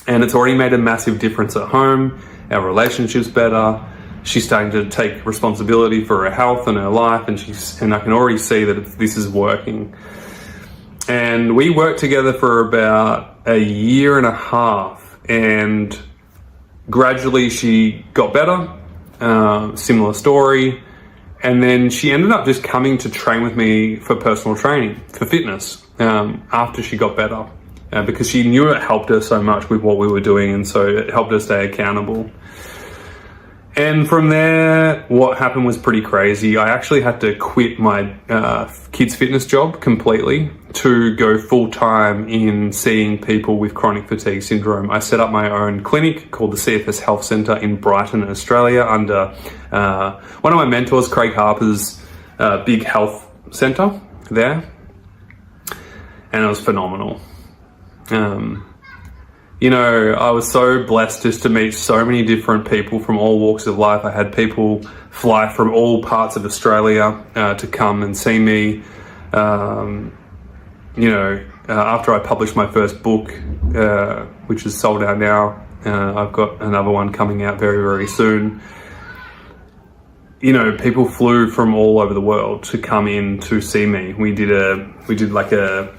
And it's already made a massive difference at home. Our relationship's better. She's starting to take responsibility for her health and her life, and I can already see that this is working. And we worked together for about a year and a half, and gradually she got better, similar story. And then she ended up just coming to train with me for personal training, for fitness, after she got better, because she knew it helped her so much with what we were doing. And so it helped her stay accountable. And from there, what happened was pretty crazy. I actually had to quit my kids' fitness job completely to go full-time in seeing people with chronic fatigue syndrome. I set up my own clinic called the CFS Health Centre in Brighton, Australia, under one of my mentors, Craig Harper's big health centre there. And it was phenomenal. You know, I was so blessed just to meet so many different people from all walks of life. I had people fly from all parts of Australia to come and see me. After I published my first book, which is sold out now, I've got another one coming out very, very soon. You know, people flew from all over the world to come in to see me. We did like a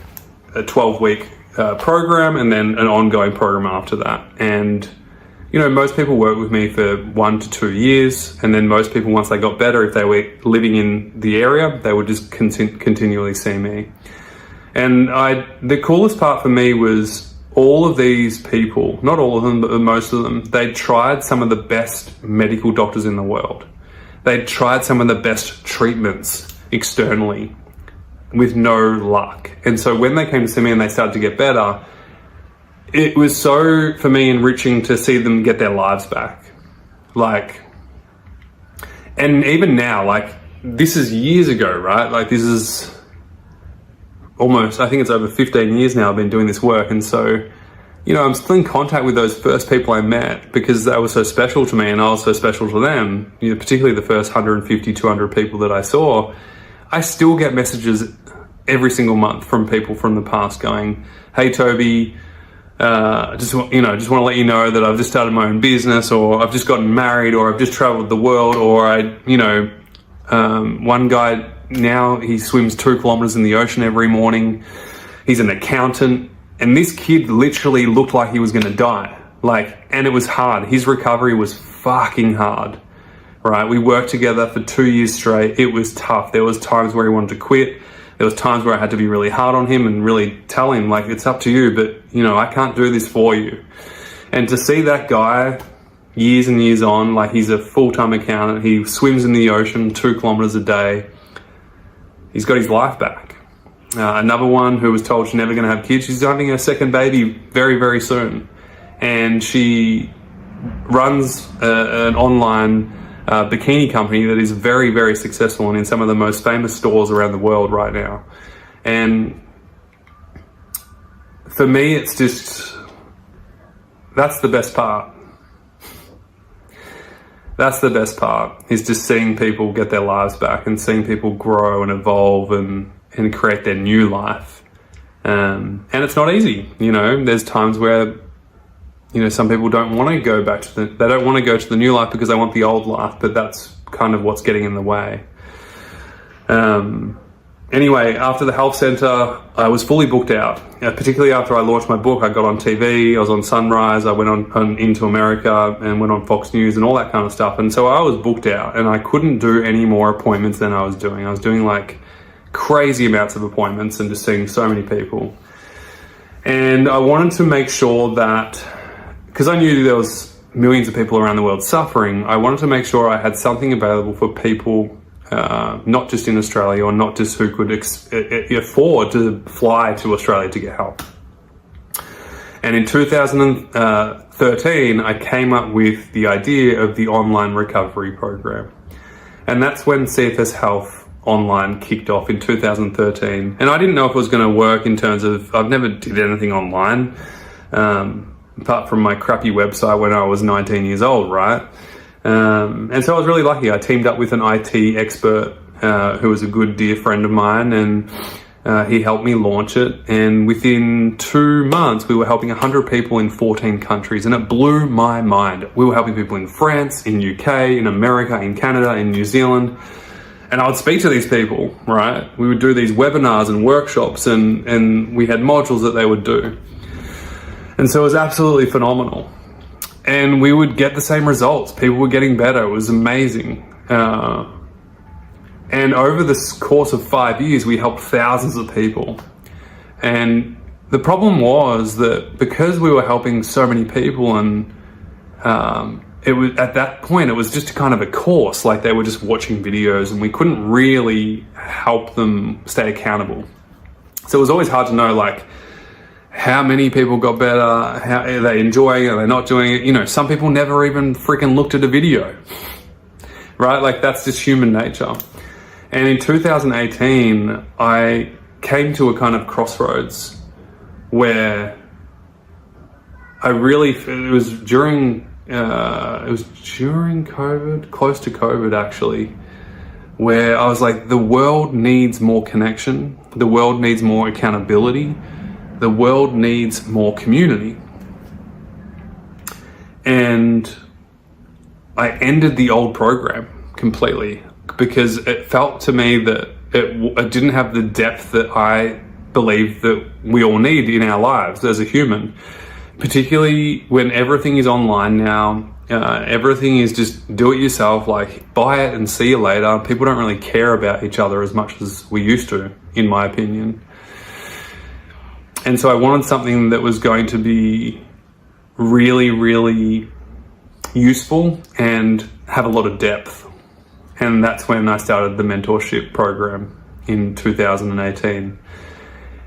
12-week program and then an ongoing program after that. And, you know, most people work with me for 1 to 2 years. And then most people, once they got better, if they were living in the area, they would just continually see me. And the coolest part for me was all of these people, not all of them, but most of them, they tried some of the best medical doctors in the world. They tried some of the best treatments externally with no luck. And so when they came to see me and they started to get better, it was so, for me, enriching to see them get their lives back. Like, and even now, like, this is years ago, right? Like, this is almost, I think it's over 15 years now I've been doing this work. And so, you know, I'm still in contact with those first people I met because they were so special to me and I was so special to them. You know, particularly the first 150, 200 people that I saw. I still get messages every single month from people from the past going, hey Toby, just want to let you know that I've just started my own business, or I've just gotten married, or I've just traveled the world, or one guy now, he swims 2 kilometers in the ocean every morning. He's an accountant, and this kid literally looked like he was going to die. And it was hard. His recovery was fucking hard. right? We worked together for 2 years straight. It was tough. There was times where he wanted to quit. There was times where I had to be really hard on him and really tell him, like, it's up to you, but, you know, I can't do this for you. And to see that guy years and years on, like, he's a full-time accountant. He swims in the ocean 2 kilometers a day. He's got his life back. Another one who was told she's never going to have kids. She's having her second baby very, very soon. And she runs an online bikini company that is very, very successful and in some of the most famous stores around the world right now. And for me, it's just, that's the best part. That's the best part, is just seeing people get their lives back and seeing people grow and evolve and create their new life. And it's not easy, you know. There's times where, you know, some people don't want to go back to they don't want to go to the new life because they want the old life, but that's kind of what's getting in the way. Anyway, after the health center, I was fully booked out. Particularly after I launched my book, I got on TV, I was on Sunrise, I went on Into America and went on Fox News and all that kind of stuff. And so I was booked out and I couldn't do any more appointments than I was doing. I was doing like crazy amounts of appointments and just seeing so many people. And I wanted to make sure that, because I knew there was millions of people around the world suffering, I wanted to make sure I had something available for people, not just in Australia, or not just who could afford to fly to Australia to get help. And in 2013, I came up with the idea of the online recovery program. And that's when CFS Health Online kicked off in 2013. And I didn't know if it was going to work in terms of, I've never did anything online, apart from my crappy website when I was 19 years old, right? And so I was really lucky. I teamed up with an IT expert who was a good dear friend of mine, and he helped me launch it. And within 2 months, we were helping 100 people in 14 countries, and it blew my mind. We were helping people in France, in UK, in America, in Canada, in New Zealand. And I would speak to these people, right? We would do these webinars and workshops, and we had modules that they would do. And so it was absolutely phenomenal. And we would get the same results. People were getting better. It was amazing. And over the course of 5 years, we helped thousands of people. And the problem was that because we were helping so many people, and it was at that point, it was just kind of a course, like they were just watching videos, and we couldn't really help them stay accountable. So it was always hard to know, like, how many people got better, how are they enjoying it, are they not doing it? You know, some people never even freaking looked at a video, right? Like, that's just human nature. And in 2018, I came to a kind of crossroads where it was during COVID, close to COVID actually, where I was like, the world needs more connection, the world needs more accountability, the world needs more community. And I ended the old program completely because it felt to me that it didn't have the depth that I believe that we all need in our lives as a human, particularly when everything is online now. Everything is just do it yourself, like buy it and see you later. People don't really care about each other as much as we used to, in my opinion. And so I wanted something that was going to be really, really useful and have a lot of depth. And that's when I started the mentorship program in 2018.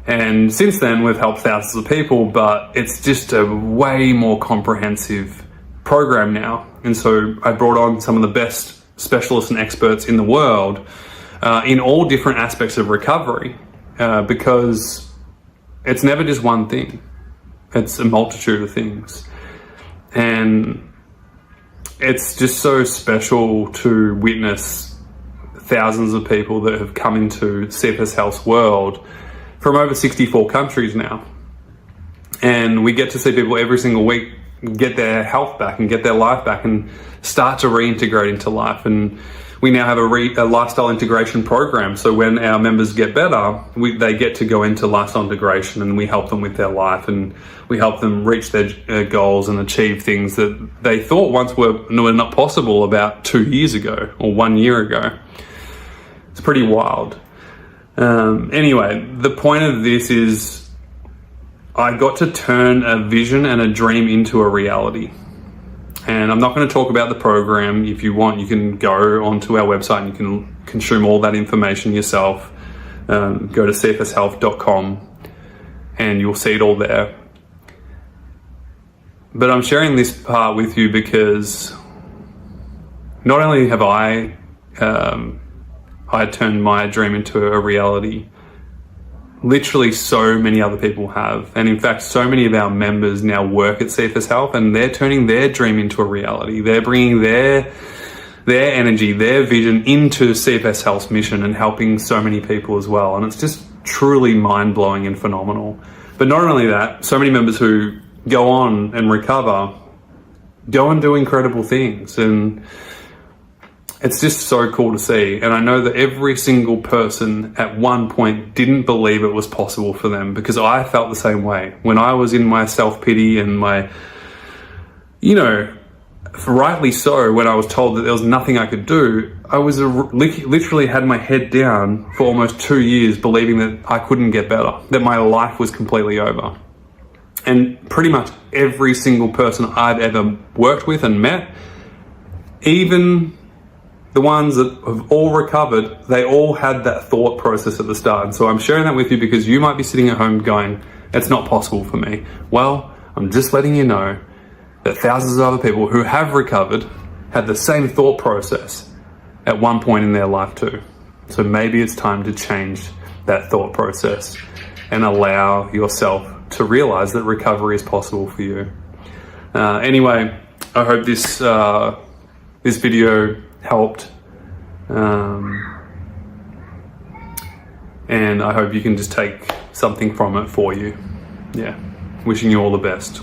And since then, we've helped thousands of people, but it's just a way more comprehensive program now. And so I brought on some of the best specialists and experts in the world in all different aspects of recovery because it's never just one thing. It's a multitude of things. And it's just so special to witness thousands of people that have come into CFS Health's world from over 64 countries now. And we get to see people every single week get their health back and get their life back and start to reintegrate into life. And we now have a lifestyle integration program. So when our members get better, they get to go into lifestyle integration, and we help them with their life, and we help them reach their goals and achieve things that they thought once were not possible about 2 years ago or 1 year ago. It's pretty wild. Anyway, the point of this is I got to turn a vision and a dream into a reality. And I'm not going to talk about the program. If you want, you can go onto our website and you can consume all that information yourself. Go to cfshealth.com and you'll see it all there. But I'm sharing this part with you because not only have I turned my dream into a reality, literally so many other people have. And in fact, so many of our members now work at CFS Health, and they're turning their dream into a reality. They're bringing their energy, their vision into CFS Health's mission and helping so many people as well. And it's just truly mind-blowing and phenomenal. But not only that, so many members who go on and recover, go and do incredible things. And it's just so cool to see. And I know that every single person at one point didn't believe it was possible for them, because I felt the same way. When I was in my self-pity and my, rightly so, when I was told that there was nothing I could do, I was literally had my head down for almost 2 years, believing that I couldn't get better, that my life was completely over. And pretty much every single person I've ever worked with and met, even the ones that have all recovered, they all had that thought process at the start. And so I'm sharing that with you because you might be sitting at home going, it's not possible for me. Well, I'm just letting you know that thousands of other people who have recovered had the same thought process at one point in their life too. So maybe it's time to change that thought process and allow yourself to realize that recovery is possible for you. Anyway, I hope this video helped, and I hope you can just take something from it for you. Yeah, wishing you all the best.